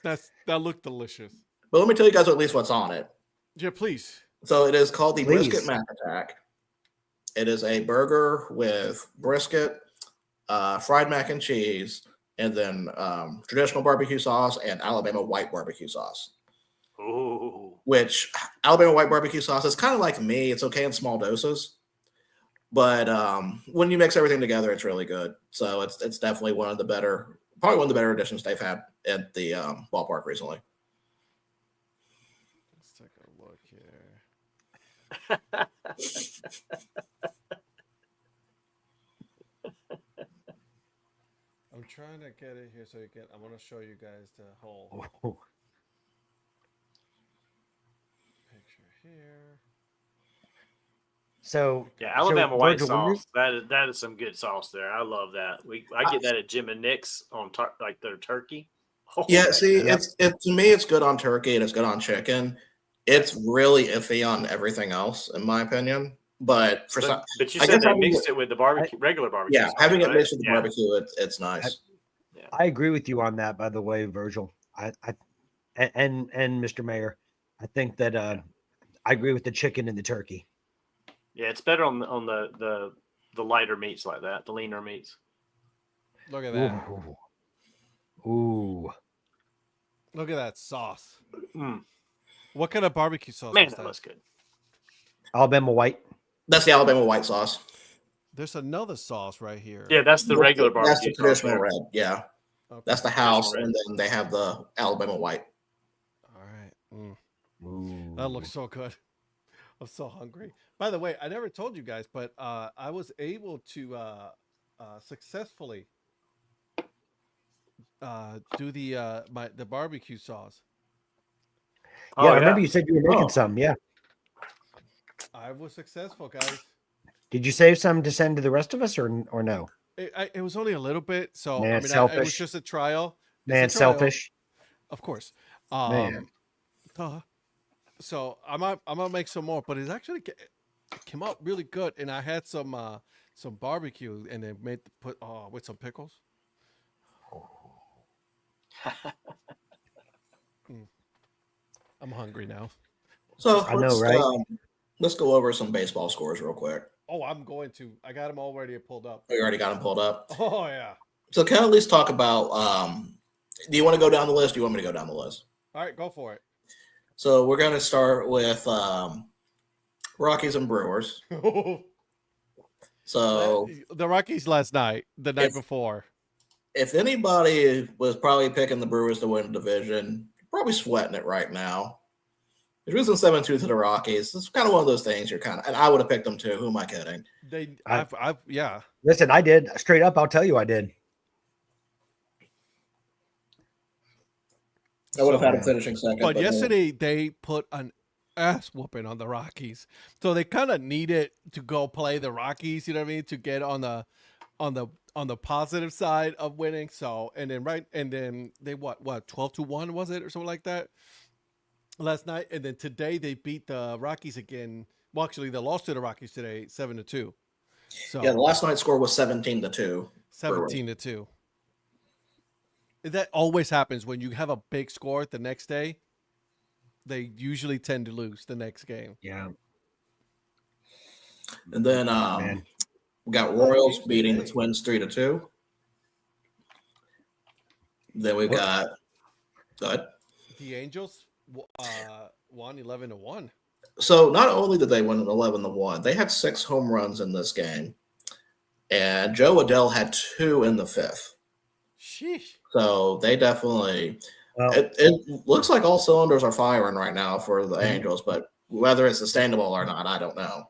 that looked delicious. But let me tell you guys at least what's on it. Yeah, please. So it is called the Please. Brisket Mac Attack. It is a burger with brisket, fried mac and cheese, and then traditional barbecue sauce and Alabama white barbecue sauce. Ooh. Which Alabama white barbecue sauce is kind of like me. It's okay in small doses, but when you mix everything together, it's really good. So it's definitely one of the better additions they've had at the ballpark recently. Let's take a look here. I'm trying to get it here so you can. I want to show you guys the whole picture here. So Yeah, Alabama white Virgil, sauce. That is some good sauce there. I love that. I get that at Jim and Nick's on like their turkey. Oh, Yeah, see, Yep. it's to me, it's good on turkey and it's good on chicken. It's really iffy on everything else, in my opinion. But for some, but you I said guess they having mixed it with the barbecue, regular barbecue. yeah, sauce, having it right? mixed with the Yeah. barbecue, it's nice. I agree with you on that, by the way, Virgil. And Mr. Mayor, I think that I agree with the chicken and the turkey. Yeah, it's better on the lighter meats like that, the leaner meats. Look at that. Ooh. Look at that sauce. Mm. What kind of barbecue sauce Man, is that that? looks good. Alabama white. That's the Alabama white sauce. There's another sauce right here. Yeah, that's the regular barbecue. That's the traditional sauce red. Yeah, Okay. that's the house, red. and then they have the Alabama white. All right. Mm. Ooh. That looks so good. I'm so hungry. By the way, I never told you guys, but I was able to successfully do the barbecue sauce. Yeah, I remember you said you were making Oh. some. Yeah. I was successful, guys. Did you save some to send to the rest of us, or no? It was only a little bit, so Man, I mean, it was selfish. just a trial. It's Man, a trial, selfish. of course. Man. So I'm gonna make some more, but it actually came out really good, and I had some barbecue, and then put with some pickles. I'm hungry now. So I know, right? Let's go over some baseball scores real quick. Oh, I'm going to. I got them already pulled up. We already got them pulled up. Oh yeah. So can I at least talk about? Do you want to go down the list? Do you want me to go down the list? All right, go for it. So we're going to start with Rockies and Brewers. So the Rockies last night, the night before. if anybody was probably picking the Brewers to win the division, probably sweating it right now. He's losing 7-2 to the Rockies. It's kind of one of those things you're kind of, and I would have picked them too. Who am I kidding? Yeah. Listen, I did. Straight up, I'll tell you I did. I would have had him finishing second. But yesterday they put an ass whooping on the Rockies, so they kind of needed to go play the Rockies. You know what I mean? To get on the positive side of winning. So and then they what 12-1 was it or something like that last night, and then today they beat the Rockies again. Well, actually, they lost to the Rockies today, 7-2. So yeah, the last night's score was 17-2. 17-2. That always happens when you have a big score the next day. They usually tend to lose the next game. Yeah. And then we got Royals beating the Twins 3-2. Then we've got the Angels won 11-1. So not only did they win 11-1, they had 6 home runs in this game, and Joe Adell had 2 in the 5th. Sheesh. So they definitely. It looks like all cylinders are firing right now for the Angels, but whether it's sustainable or not, I don't know.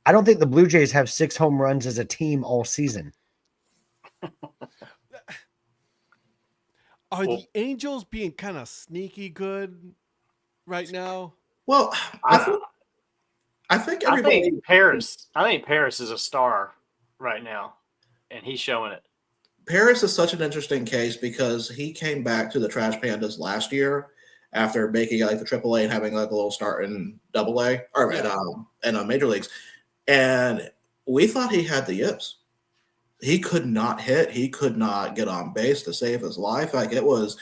I don't think the Blue Jays have 6 home runs as a team all season. Are the Angels being kind of sneaky good right now? Well, I think everybody. I think Paris is a star right now, and he's showing it. Paris is such an interesting case because he came back to the Trash Pandas last year after making like the AAA and having like a little start in AA or in major leagues, and we thought he had the yips. He could not hit. He could not get on base to save his life. Like it was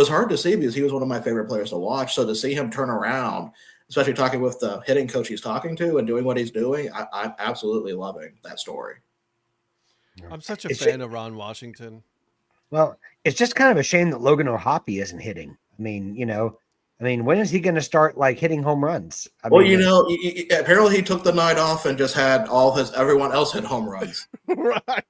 hard to see because he was one of my favorite players to watch. So to see him turn around, especially talking with the hitting coach he's talking to and doing what he's doing, I'm absolutely loving that story. I'm such a fan of Ron Washington. Well, it's just kind of a shame that Logan O'Hoppe isn't hitting. I mean, when is he going to start like hitting home runs? Apparently he took the night off and just had everyone else hit home runs. Right.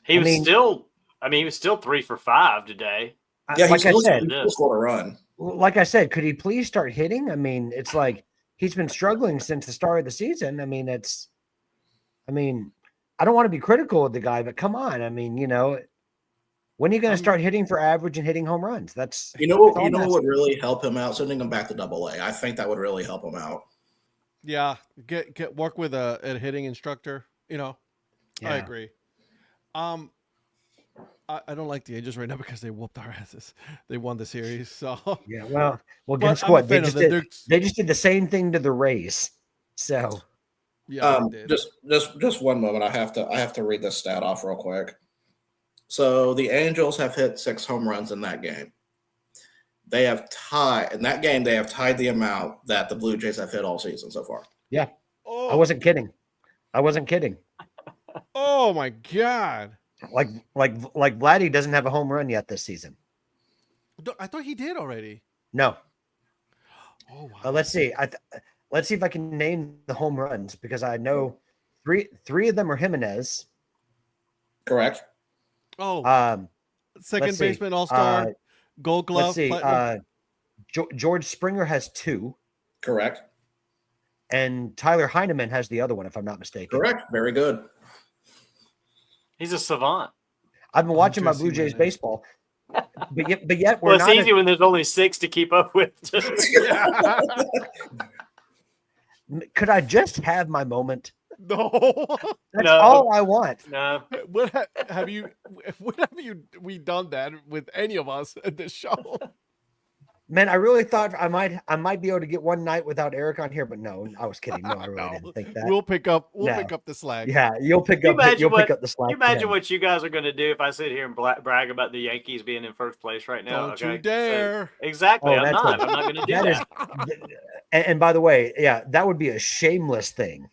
He was still 3 for 5 today. Yeah, like I said, he still scored a run. Like I said, could he please start hitting? I mean, it's like he's been struggling since the start of the season. I don't want to be critical of the guy, but come on. I mean, when are you going to start hitting for average and hitting home runs? That's what would really help him out? Sending him back to AA. I think that would really help him out. Yeah, get work with a hitting instructor. Yeah. I agree. I don't like the Angels right now because they whooped our asses. They won the series, so yeah. Well, guess what? They just did the same thing to the Rays. So yeah, just one moment. I have to read this stat off real quick. So the Angels have hit 6 home runs in that game. They have tied the amount that the Blue Jays have hit all season so far. Yeah. I wasn't kidding. Oh my God. Like Vladdy doesn't have a home run yet this season. I thought he did already. No. Oh wow. Let's see. Let's see if I can name the home runs because I know three of them are Jimenez. Correct. Oh. Second baseman all-star, Gold Glove. Let's see. George Springer has 2. Correct. And Tyler Heineman has the other one, if I'm not mistaken. Correct. Very good. He's a savant. I've been watching my Blue Jays baseball, but yet we're it's easy when there's only 6 to keep up with. Could I just have my moment? No, that's all I want. No. What have we done that with any of us at this show? Man, I really thought I might be able to get one night without Eric on here, but no, I was kidding. No, I really didn't think that. We'll pick up the slack. Yeah, you'll pick up the slack. Can you imagine what you guys are going to do if I sit here and brag about the Yankees being in first place right now? Don't you dare! So, exactly, I'm not going to do that. And by the way, yeah, that would be a shameless thing.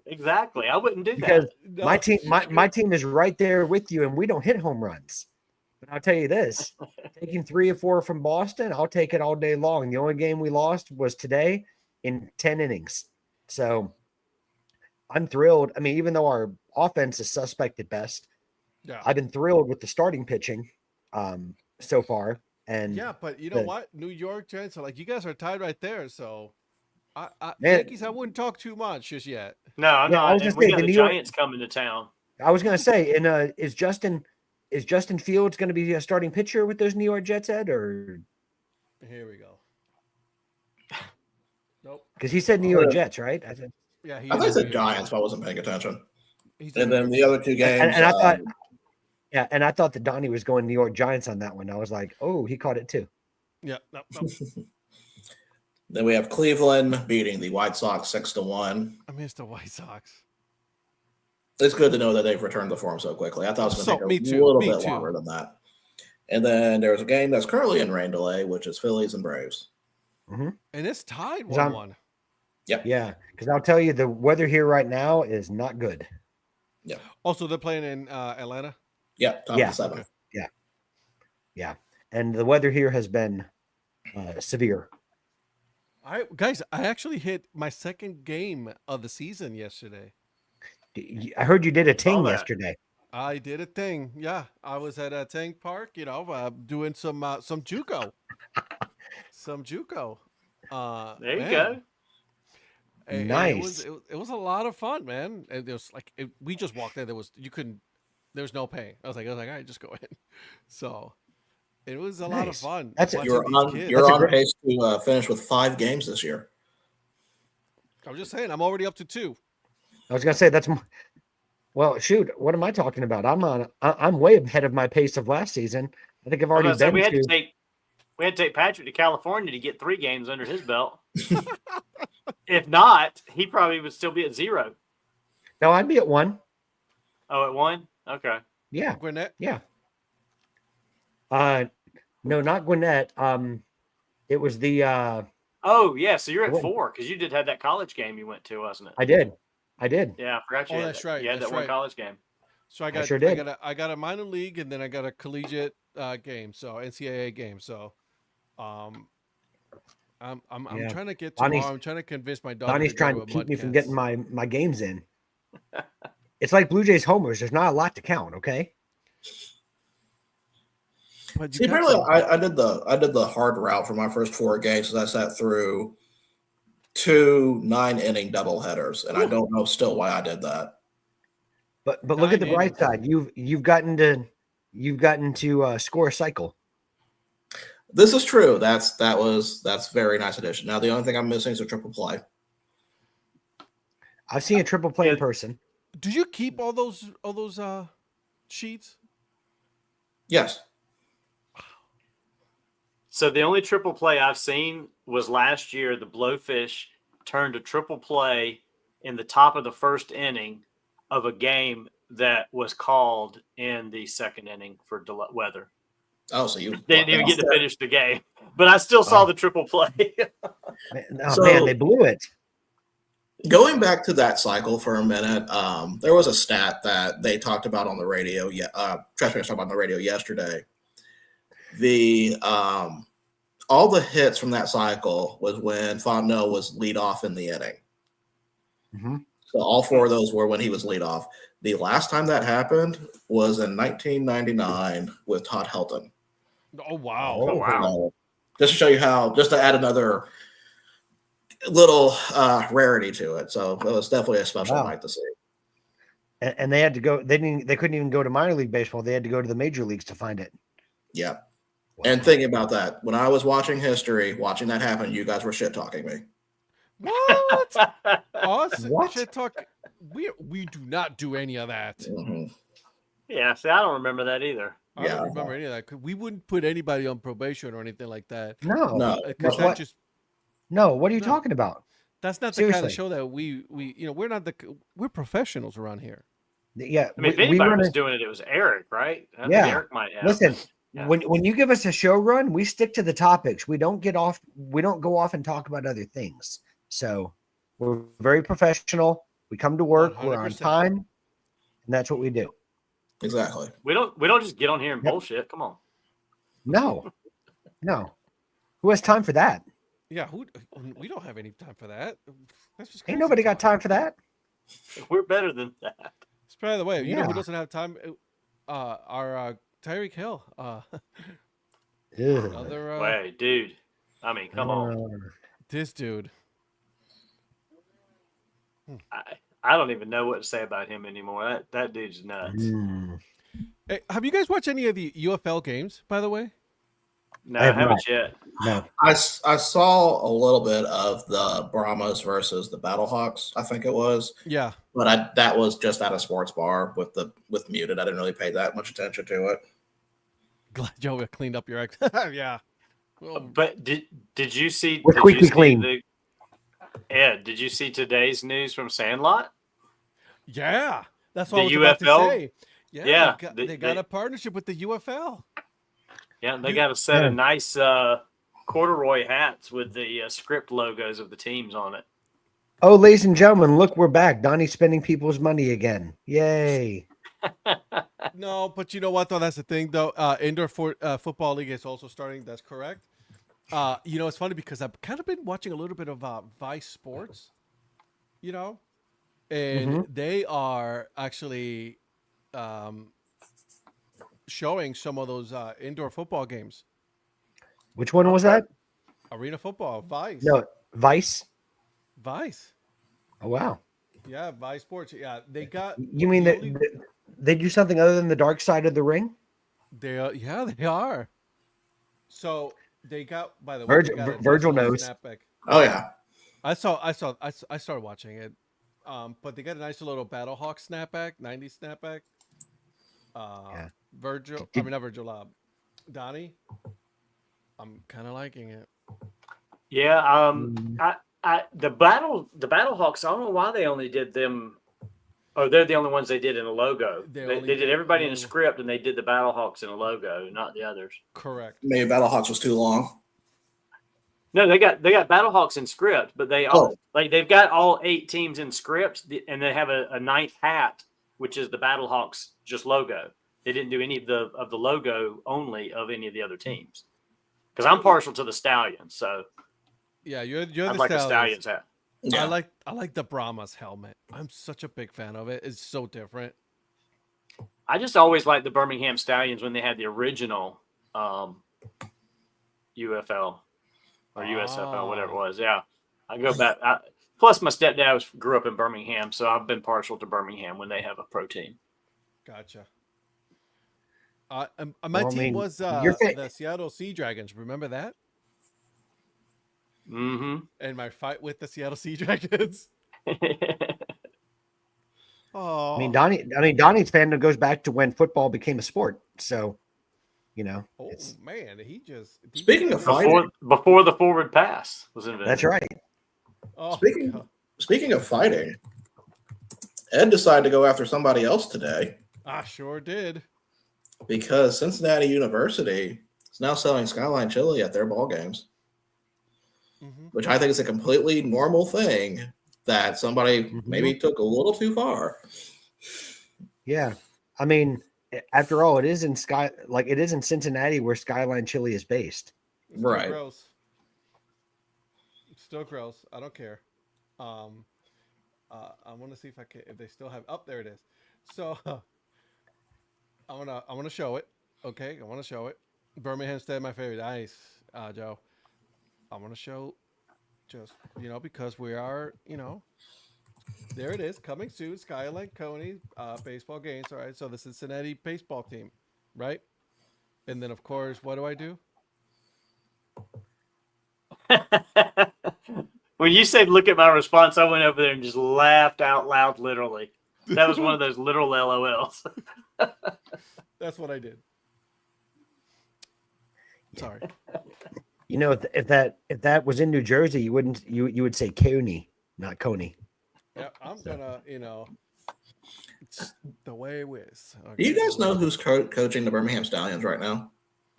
Exactly, I wouldn't do because that. my team is right there with you, and we don't hit home runs. But I'll tell you this, taking 3 or 4 from Boston, I'll take it all day long. The only game we lost was today in 10 innings. So I'm thrilled. I mean, even though our offense is suspect at best, I've been thrilled with the starting pitching so far. And Yeah, but you know the- what? New York Giants are like, you guys are tied right there. So, Man. Yankees, I wouldn't talk too much just yet. No, I'm Yeah, I not. was And gonna we say got the the New York. Giants coming to town. I was gonna say, is Justin Fields going to be a starting pitcher with those New York Jets, Ed, or Here we go. Nope. because he said New York Jets, right? I said, Yeah, he I is think the the New York Giants, but I wasn't paying attention. He's And New then York the other two games, and I thought, yeah, and I thought that Donnie was going New York Giants on that one. I was like, oh, he caught it too. Yeah, no. then we have Cleveland beating the White Sox 6-1. I missed the White Sox. It's good to know that they've returned to form so quickly. I thought it was going to take a little bit longer than that. And then there's a game that's currently in rain delay, which is Phillies and Braves. Mm-hmm. And it's tied 1-1. Yep. Yeah, because I'll tell you, the weather here right now is not good. Yeah. Also, they're playing in Atlanta. Yeah. Top of the seventh. Okay. Yeah, and the weather here has been severe. Guys, I actually hit my second game of the season yesterday. I heard you did a ting that. yesterday. I did a thing. Yeah, I was at a tank park, doing some JUCO. Some JUCO. There you go. And Nice. it was a lot of fun, man. And there was we just walked in. There was no paying. I was like, all right, just go in. So it was a lot of Nice. fun. That's it. watching You're these on, kids. you're That's a on great- pace to finish with 5 games this year. I'm just saying, I'm already up to 2. I was gonna say well, shoot. What am I talking about? I'm way ahead of my pace of last season. I think I've already been we had to take Patrick to California to get 3 games under his belt. If not, he probably would still be at 0. No, I'd be at 1. Oh, at 1? Okay. Yeah, Gwinnett. yeah. No, not Gwinnett. It was the Oh, yeah. So you're at What? 4 because you did have that college game you went to, wasn't it? I did. Yeah, I forgot you. Oh, had that's that. right, You had that's that one right. college game. So I sure did. I got a minor league and then I got a collegiate game, so NCAA game. So, I'm Yeah. trying to get Donnie's- tomorrow. I'm trying to convince my daughter. Donnie's to go trying to to a keep mud me from cast. getting my games in. It's like Blue Jays homers. There's not a lot to count. Okay. But you See, got apparently some- I did the hard route for my first 4 games. I sat through 2 9-inning doubleheaders, and I don't know still why I did that. But look at the 9 bright side. You've gotten to score a cycle. This is true. That's very nice addition. Now the only thing I'm missing is a triple play. I've seen a triple play in person. Do you keep all those sheets? Yes. So the only triple play I've seen was last year. The Blowfish turned a triple play in the top of the first inning of a game that was called in the second inning for weather. Oh, so you They didn't even get to finish the game, but I still saw the triple play. Oh, So- man, they blew it. Going back to that cycle for a minute, there was a stat that they talked about on the radio. Trash talked about on the radio yesterday. The all the hits from that cycle was when Fontenot was lead off in the inning. Mm-hmm. So all 4 of those were when he was lead off. The last time that happened was in 1999 with Todd Helton. Oh wow! Oh, wow. Just to show you just to add another little rarity to it. So it was definitely a special Wow. night to see. And they had to go. They couldn't even go to minor league baseball. They had to go to the major leagues to find it. Yeah. And thinking about that, when I was watching history, watching that happen, you guys were shit talking me. What? Us? What? Shit talk. We do not do any of that. Mhm. Yeah, see, I don't remember that either. I Yeah. don't remember any of that. 'Cause we wouldn't put anybody on probation or anything like that. No, No. Because What? What are you No. talking about? that's not the kind Seriously. of show that we we're professionals around here. Yeah, I mean, if we anybody run was a- doing it, it was Eric, right? I think Yeah. Eric might have. Listen, Yeah. when you give us a show run, we stick to the topics. We don't get off. We don't go off and talk about other things. So we're very professional. We come to work. We're on 100%. time, and that's what we do. Exactly. We don't just get on here and Yep. bullshit. Come on. No, no. Who has time for that? Yeah, we don't have any time for that. That's just Ain't crazy nobody got talk. time for that. We're better than that. By the way, you know who Yeah. doesn't have time? Our Tyreek Hill. Ugh. Another Wait, dude. I mean, come on. this dude. I don't even know what to say about him anymore. That dude's nuts. Mm. Hey, have you guys watched any of the UFL games, by the way? No, I I have haven't not. yet. No. I saw a little bit of the Brahmas versus the Battlehawks, I think it was, Yeah. but that was just at a sports bar with muted. I didn't really pay that much attention to it. Glad Joe cleaned up your ex. Yeah. Well, But did you see? We're Did you squeaky see clean. Ed? Did you see today's news from Sandlot? yeah. That's what The I was about to UFL? say. Yeah. Yeah, They got a partnership with the UFL. Yeah, they You- got a set Yeah. of nice corduroy hats with the script logos of the teams on it. Oh, ladies and gentlemen, look, we're back. Donnie's spending people's money again. Yay. No, but you know what though? That's the thing though. Indoor football league is also starting. That's correct. You know, it's funny because I've kind of been watching a little bit of Vice Sports. You know, and they are actually showing some of those indoor football games. Which one was that? Arena football, Vice. No, Vice. Vice. Oh, wow. Yeah, Vice Sports. Yeah, they got. You mean the that only- they do something other than the dark side of the ring? They are. Yeah, they are. So they got. By the way, they got a Virgil nice little knows. snapback. Oh yeah, I started watching it. But they got a nice little Battlehawk snapback, 90s snapback. Yeah. Virgil, I mean not Virgil, Donnie. I'm kind of liking it. Yeah, the Battlehawks. I don't know why they only did them. Oh, they're the only ones they did in a logo. They They only did did everybody in a logo. script, and they did the Battlehawks in a logo, not the others. Correct. maybe Battlehawks was too long. No, they got Battlehawks in script, but they all they've got all 8 teams in script, and they have a ninth hat, which is the Battlehawks just logo. They didn't do any of the logo only of any of the other teams. Because I'm partial to the Stallions, so Yeah, you're I'd the like a Stallions. Stallions hat. Yeah, I like the Brahmas helmet. I'm such a big fan of it. It's so different. I just always liked the Birmingham Stallions when they had the original UFL or USFL, whatever it was. Yeah, I go back. Plus, my stepdad grew up in Birmingham, so I've been partial to Birmingham when they have a pro team. Gotcha. My Well, I team mean, was your the Seattle Sea Dragons. Remember that? Mm-hmm. And my fight with the Seattle Sea Dragons. Oh, I mean, Donnie's fandom goes back to when football became a sport. So, you know, oh it's man, he Speaking of fighting, before the forward pass was invented. that's right. Oh, God. speaking of fighting, Ed decided to go after somebody else today I sure did. because Cincinnati University is now selling Skyline chili at their ball games, Mhm. which I think is a completely normal thing that somebody maybe took a little too far. Yeah. I mean, after all, it is in Cincinnati where Skyline Chili is based. It's still Right. gross. It's still gross. I don't care. I want to see if they still have. Up there it is. So I want to show it. Okay, I want to show it. Birmingham State, my favorite. Nice, Joe. I want to show, just because we are, there it is, coming soon. Skyline Coney baseball games. All right, so the Cincinnati baseball team, right? And then of course, what do? When you said look at my response, I went over there and just laughed out loud, literally. That was one of those literal LOLs. That's what I did. Sorry. You know, if that was in New Jersey, you would say Coney, not Coney. Yeah, I'm gonna, it's the way it is. Do you guys know who's coaching the Birmingham Stallions right now?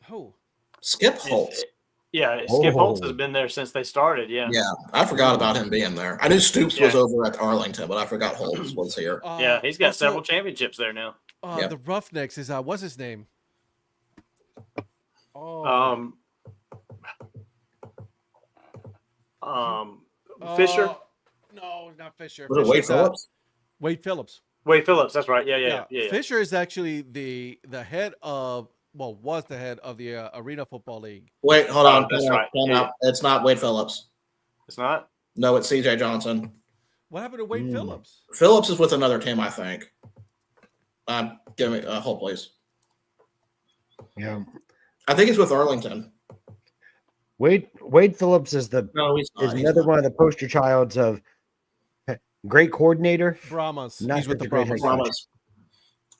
Who? Skip Holtz. Yeah, Skip Holtz has Oh. been there since they started. Yeah. Yeah, I forgot about him being there. I knew Stoops was Yeah. over at Arlington, but I forgot Holtz was here. Yeah, he's got also, several championships there now. Yeah. The Roughnecks is what's his name? Oh, Fisher. No, not Fisher. Was it Wade Fisher's, Phillips? Wade Phillips. Wade Phillips. That's right. Yeah. Fisher is actually the head of was the head of the Arena Football League. Wait, hold on. that's Time out, right. time Yeah. out. It's not Wade Phillips. It's not. No, it's CJ Johnson. What happened to Wade Phillips? Phillips is with another team, I think. Give me hold, please. Yeah. I think he's with Arlington. Wade Phillips is No, he's not. is He's another not. one of the poster childs of great coordinator. Brahmas. Not He's with such the a great Brahmas. head coach. Promise.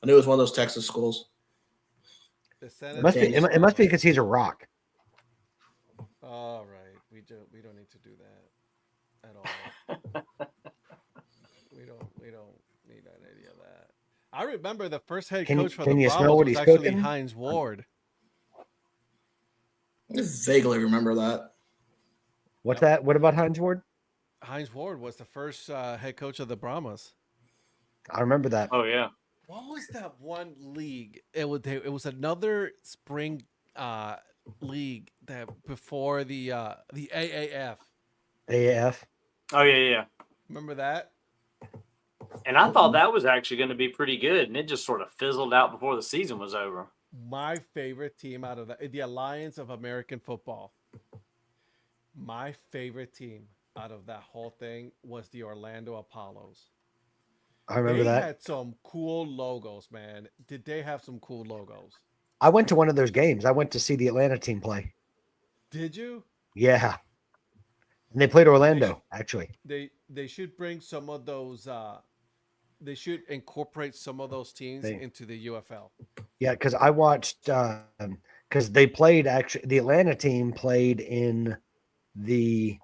I knew it was one of those Texas schools. The San It must be. Antonio It must be Brahmas. because he's a rock. All right, we don't need to do that at all. we don't need any of that. I remember the first head Can you- coach for can the you smell Brahmas what was he's actually cooking? Heinz Ward. I vaguely remember that. What's that? What about Heinz Ward? Heinz Ward was the first head coach of the Brahmas. I remember that. Oh yeah. What was that one league? It was another spring league that before the AAF. AAF. Oh yeah. Remember that? And I thought that was actually going to be pretty good, and it just sort of fizzled out before the season was over. My favorite team out of the Alliance of American Football. My favorite team out of that whole thing was the Orlando Apollos. I remember They that. had some cool logos, man. Did they have some cool logos? I went to one of those games. I went to see the Atlanta team play. Did you? Yeah. And they played Orlando, actually. They should bring some of those. They should incorporate some of those teams into the UFL. Yeah, because I watched because they played actually the Atlanta team played in the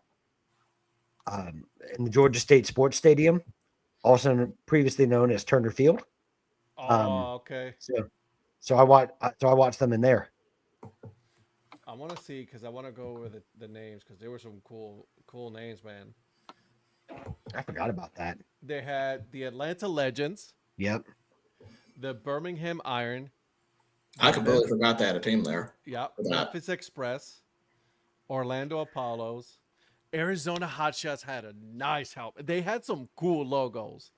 Georgia State Sports Stadium, also previously known as Turner Field. Okay. So I watched them in there. I want to see because I want to go over the names because there were some cool names, man. I forgot about that. They had the Atlanta Legends, Yep. the Birmingham Iron. I completely forgot they had a team there. Yeah, For that. Memphis Express, Orlando Apollos, Arizona Hotshots had a nice help. They had some cool logos.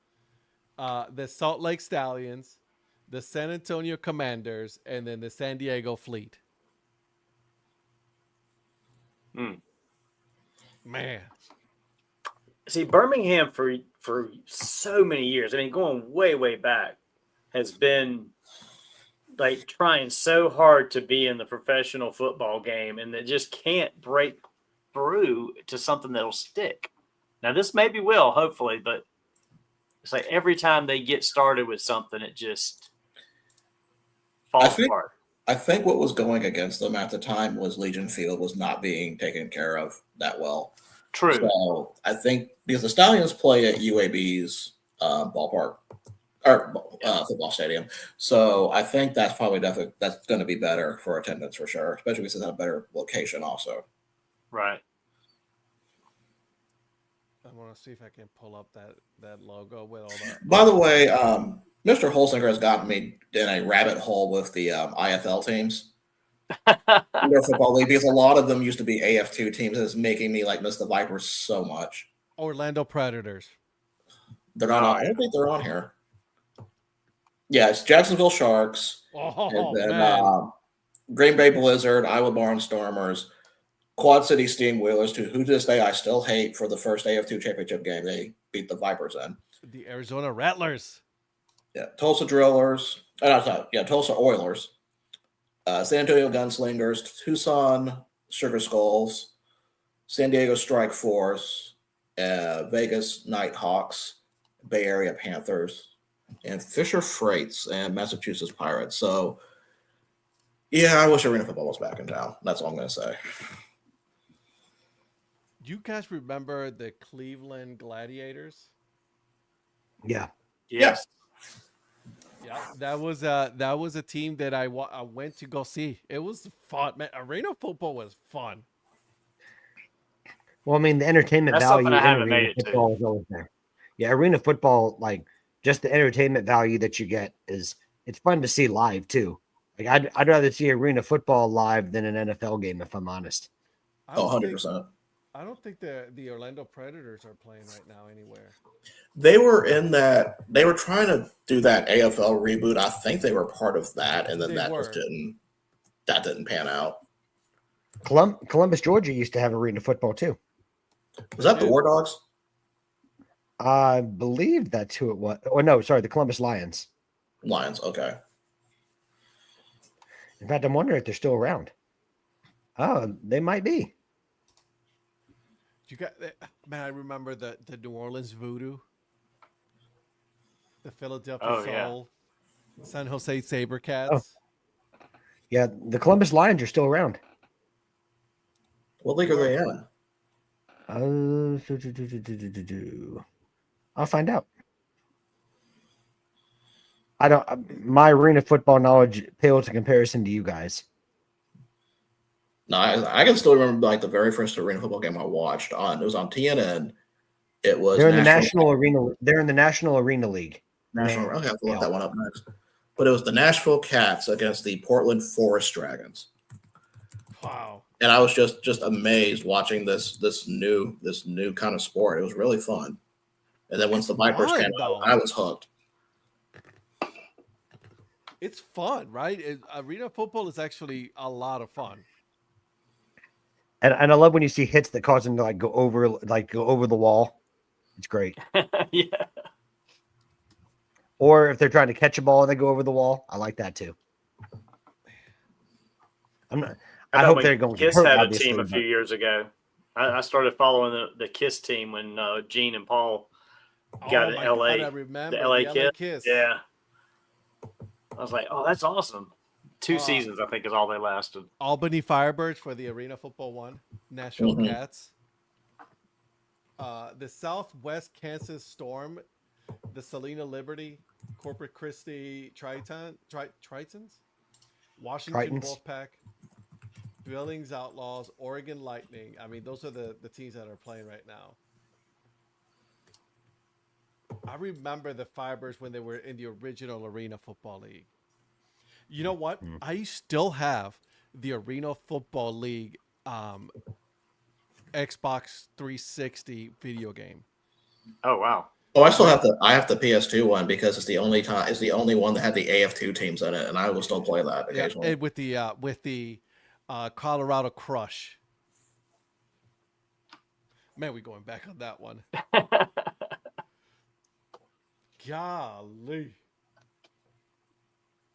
The Salt Lake Stallions, the San Antonio Commanders, and then the San Diego Fleet. Man, See, Birmingham for so many years, I mean, going way back, has been like trying so hard to be in the professional football game, and they just can't break through to something that'll stick. Now, this maybe will, hopefully, but it's like every time they get started with something, it just falls apart. I think what was going against them at the time was Legion Field was not being taken care of that well. True. So I think because the Stallions play at UAB's ballpark or football stadium, so I think that's probably definitely that's going to be better for attendance for sure, especially because it's at a better location also. Right. I want to see if I can pull up that logo with all that. By the way, Mr. Holsinger has gotten me in a rabbit hole with the IFL teams. Their football league because a lot of them used to be AF2 teams, and it's making me like miss the Vipers so much. Orlando Predators. They're not on. I don't think they're on here. Yeah, it's Jacksonville Sharks, Oh, and then man. Green Bay Blizzard, Iowa Barnstormers, Quad City Steam Wheelers, who to this day I still hate for the first AF2 championship game they beat the Vipers in. The Arizona Rattlers. Yeah, Tulsa Drillers. Tulsa Oilers. San Antonio Gunslingers, Tucson Sugar Skulls, San Diego Strike Force, Vegas Nighthawks, Bay Area Panthers, and Fisher Freights and Massachusetts Pirates. So, yeah, I wish Arena Football was back in town. That's all I'm going to say. Do you guys remember the Cleveland Gladiators? Yeah. Yes. Yeah, that was a team that I went to go see. It was fun, man. Arena football was fun. Well, I mean, the entertainment That's value something I in haven't arena made it to. football is always there. Yeah, arena football, like just the entertainment value that you get it's fun to see live too. Like I'd rather see arena football live than an NFL game if I'm honest. Oh, 100%. I don't think the Orlando Predators are playing right now anywhere. They were in that. They were trying to do that AFL reboot. I think they were part of that, and then They that were. just didn't. that didn't pan out. Columbus, Georgia used to have arena football too. Was that the War Dogs? I believe that's who it was. Oh no, sorry, the Columbus Lions. Lions, okay. In fact, I'm wondering if they're still around. Oh, they might be. You got man. I remember the New Orleans Voodoo, the Philadelphia Soul, San Jose Sabercats. Oh. Yeah, the Columbus Lions are still around. What league are they in? I'll find out. I don't. My arena football knowledge pales in comparison to you guys. No, I can still remember like the very first arena football game I watched on. It was on TNN. It was They're in the National Arena. They're in the National Arena League. National. Okay, I have to look that one up next. But it was the Nashville Cats against the Portland Forest Dragons. Wow. And I was just amazed watching this new kind of sport. It was really fun. And then once the Vipers came out, I was hooked. It's fun, right? Arena football is actually a lot of fun. And I love when you see hits that cause them to go over the wall. It's great. Yeah. Or if they're trying to catch a ball and they go over the wall, I like that too. I hope they're going to Kiss hurt, had a obviously, team a few years ago. I started following the Kiss team when Gene and Paul got in LA. God, I remember the LA Kiss. Yeah. I was like, oh, that's awesome. 2 seasons, I think, is all they lasted. Albany Firebirds for the Arena Football 1. Nashville Cats. The Southwest Kansas Storm. The Salina Liberty. Corpus Christi Tritons. Washington Wolfpack. Billings Outlaws. Oregon Lightning. I mean, those are the teams that are playing right now. I remember the Firebirds when they were in the original Arena Football League. You know what? I still have the Arena Football League Xbox 360 video game. Oh wow! Oh, I still have the PS2 one because it's the only one that had the AF2 teams in it, and I will still play that occasionally. Yeah, and with the Colorado Crush. Man, we going back on that one. Golly.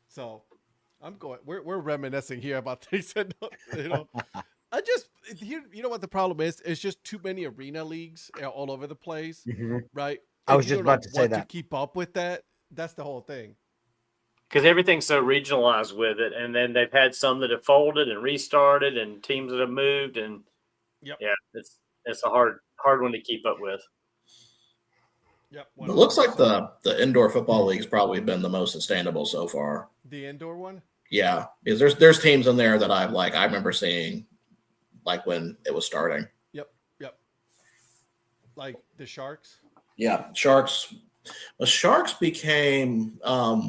So I'm going. We're reminiscing here about things that you know what the problem is? It's just too many arena leagues all over the place, right? I was just about to say that. To keep up with that, that's the whole thing. Because everything's so regionalized with it, and then they've had some that have folded and restarted, and teams that have moved, and yeah, it's a hard one to keep up with. Yep. It looks like the indoor football league's probably been the most sustainable so far. The indoor one? Yeah, because there's teams in there that I remember seeing like when it was starting. Yep. Like the Sharks? Yeah, Sharks. The Sharks became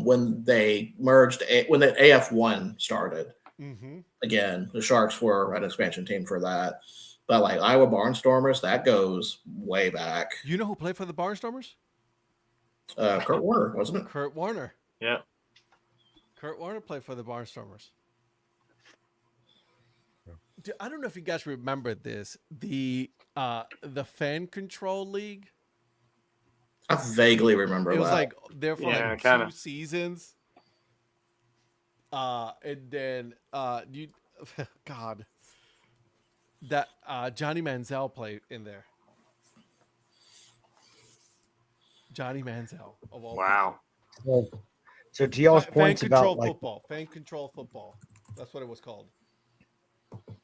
when they merged when the AF1 started. Again, the Sharks were an expansion team for that. But like Iowa Barnstormers, that goes way back. You know who played for the Barnstormers? Kurt Warner, wasn't it? Kurt Warner. Yeah. Kurt Warner played for the Barnstormers. I don't know if you guys remember this. The Fan Control League. I vaguely remember that. It was like there for like kinda 2 seasons. And then God. That Johnny Manziel played in there. Johnny Manziel of all. Wow. So to y'all's points about fan control football. That's what it was called.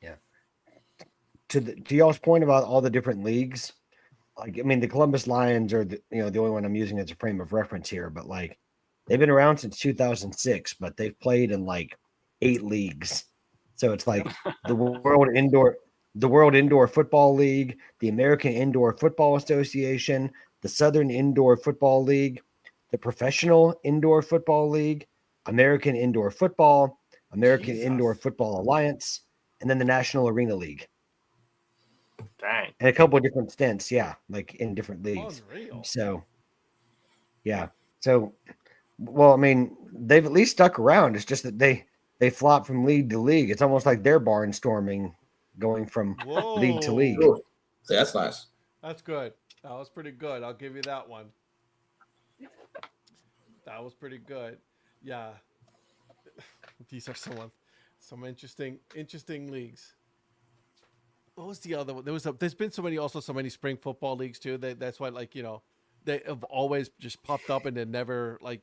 Yeah. To y'all's point about all the different leagues, like I mean the Columbus Lions are the only one I'm using as a frame of reference here, but like they've been around since 2006, but they've played in like 8 leagues. So it's like the World Indoor Football League, the American Indoor Football Association, the Southern Indoor Football League, the Professional Indoor Football League, American Indoor Football, American Indoor Football Alliance, and then the National Arena League. Dang. And a couple of different stints, like in different leagues. Unreal. So, yeah. So, well, I mean, they've at least stuck around. It's just that they flop from league to league. It's almost like they're barnstorming, going from league to league. Whoa. Ooh, see, that's nice. That's good. That was pretty good. I'll give you that one. That was pretty good. Yeah. These are some interesting leagues. What was the other one? There's been so many spring football leagues too. That's why, like, they have always just popped up and then never, like,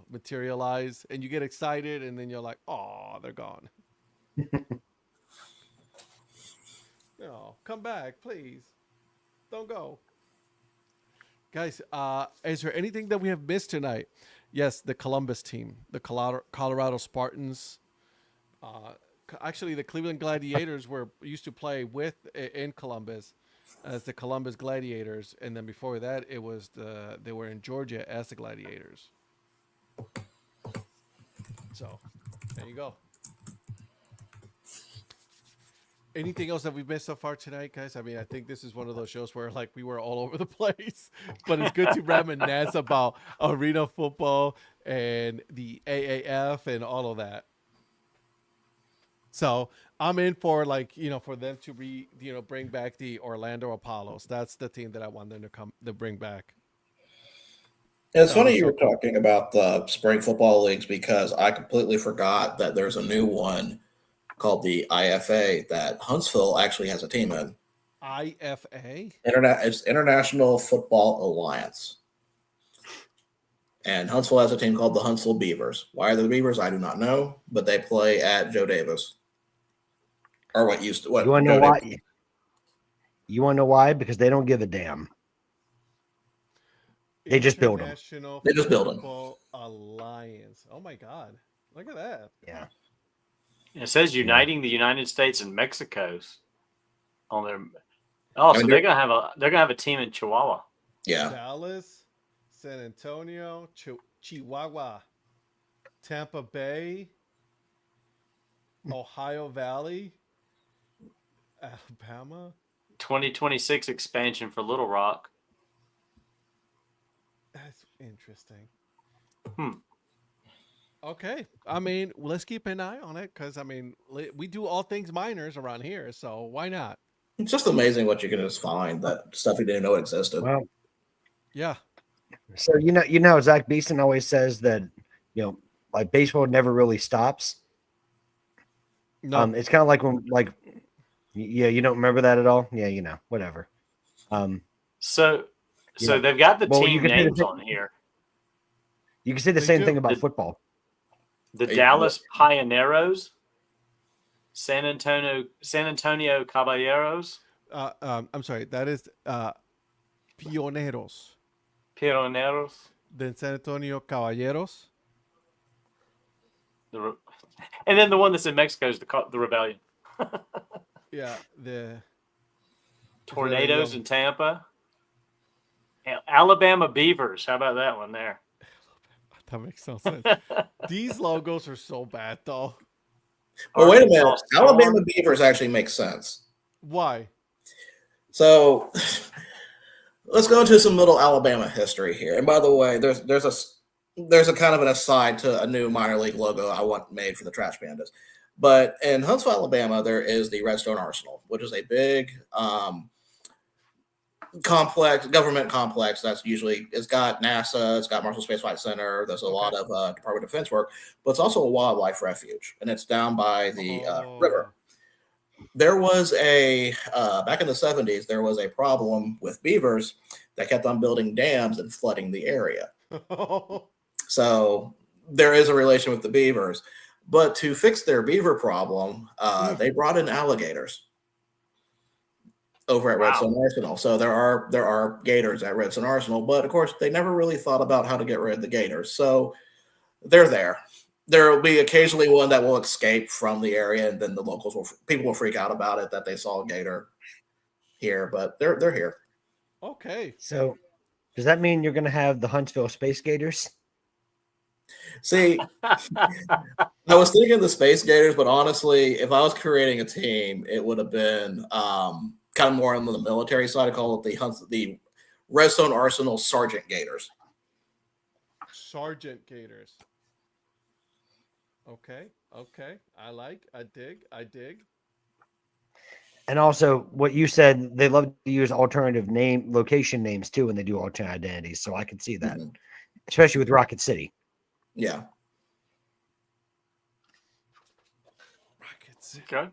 materialize. And you get excited and then you're like, oh, they're gone. Come back, please. Don't go. Guys, is there anything that we have missed tonight? Yes, the Columbus team, the Colorado Spartans. Actually, the Cleveland Gladiators used to play in Columbus as the Columbus Gladiators, and then before that, they were in Georgia as the Gladiators. So, there you go. Anything else that we've missed so far tonight, guys? I mean, I think this is one of those shows where, like, we were all over the place, but it's good to reminisce about arena football and the AAF and all of that. So I'm in for, like, for them to bring back the Orlando Apollos. That's the team that I want them to bring back. It's funny you were talking about the spring football leagues because I completely forgot that there's a new one called the IFA that Huntsville actually has a team in. IFA? It's International Football Alliance. And Huntsville has a team called the Huntsville Beavers. Why are they the Beavers? I do not know, but they play at Joe Davis. Or what used to. What, you want to know why? Davis. You want to know why? Because they don't give a damn. They just build them. They just build them. Football Alliance. Oh my God! Look at that. Yeah. It says uniting the United States and Mexico's on their. Oh, so they're gonna have a team in Chihuahua. Yeah. Dallas, San Antonio, Chihuahua, Tampa Bay, Ohio Valley, Alabama. 2026 expansion for Little Rock. That's interesting. Okay. I mean, let's keep an eye on it because, I mean, we do all things minors around here, so why not? It's just amazing what you can just find, that stuff you didn't know existed. Well, yeah. So, Zach Beeson always says that, like, baseball never really stops. No. It's kind of like when, like, you don't remember that at all? Yeah, whatever. So they've got the team names on here. You can say the same thing about football. The Dallas Pioneros, San Antonio Caballeros. I'm sorry, that is Pioneros. Then San Antonio Caballeros. And then the one that's in Mexico is the Rebellion. Yeah, the Tornadoes in Tampa. Alabama Beavers. How about that one there? That makes no sense. These logos are so bad, though. Well, wait a minute. Alabama Beavers actually makes sense. Why? So let's go into some little Alabama history here. And by the way, there's a kind of an aside to a new minor league logo I want made for the Trash Pandas. But in Huntsville, Alabama, there is the Redstone Arsenal, which is a big government complex that's usually, it's got NASA, it's got Marshall Space Flight Center, there's a lot of Department of Defense work, but it's also a wildlife refuge, and it's down by the river. There was back in the 70s, there was a problem with beavers that kept on building dams and flooding the area. So there is a relation with the beavers, but to fix their beaver problem, they brought in alligators over at Redstone Arsenal. So there are gators at Redstone Arsenal, but of course they never really thought about how to get rid of the gators. So they're there. There will be occasionally one that will escape from the area, and then people will freak out about it that they saw a gator here, but they're here. Okay. So does that mean you're going to have the Huntsville Space Gators? See, I was thinking the Space Gators, but honestly, if I was creating a team, it would have been kind of more on the military side. I call it the Redstone Arsenal Sergeant Gators. Sergeant Gators. Okay. Okay. I dig. And also, what you said, they love to use alternative location names too when they do alternate identities. So I can see that, Mhm. especially with Rocket City. Yeah. Rockets. Okay.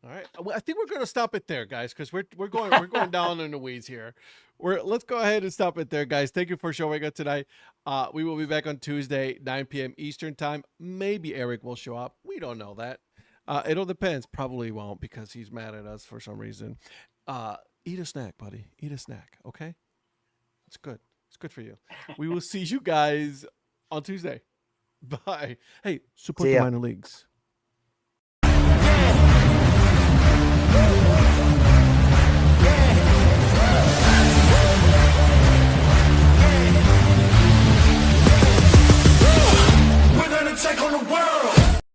All right. Well, I think we're going to stop it there, guys, because we're going down in the weeds here. Let's go ahead and stop it there, guys. Thank you for showing up tonight. We will be back on Tuesday, 9 p.m. Eastern time. Maybe Eric will show up. We don't know that. It all depends. Probably won't because he's mad at us for some reason. Eat a snack, buddy. Eat a snack. Okay. It's good. It's good for you. We will see you guys on Tuesday. Bye. Hey, support See the ya. minor leagues. We're gonna take on the world.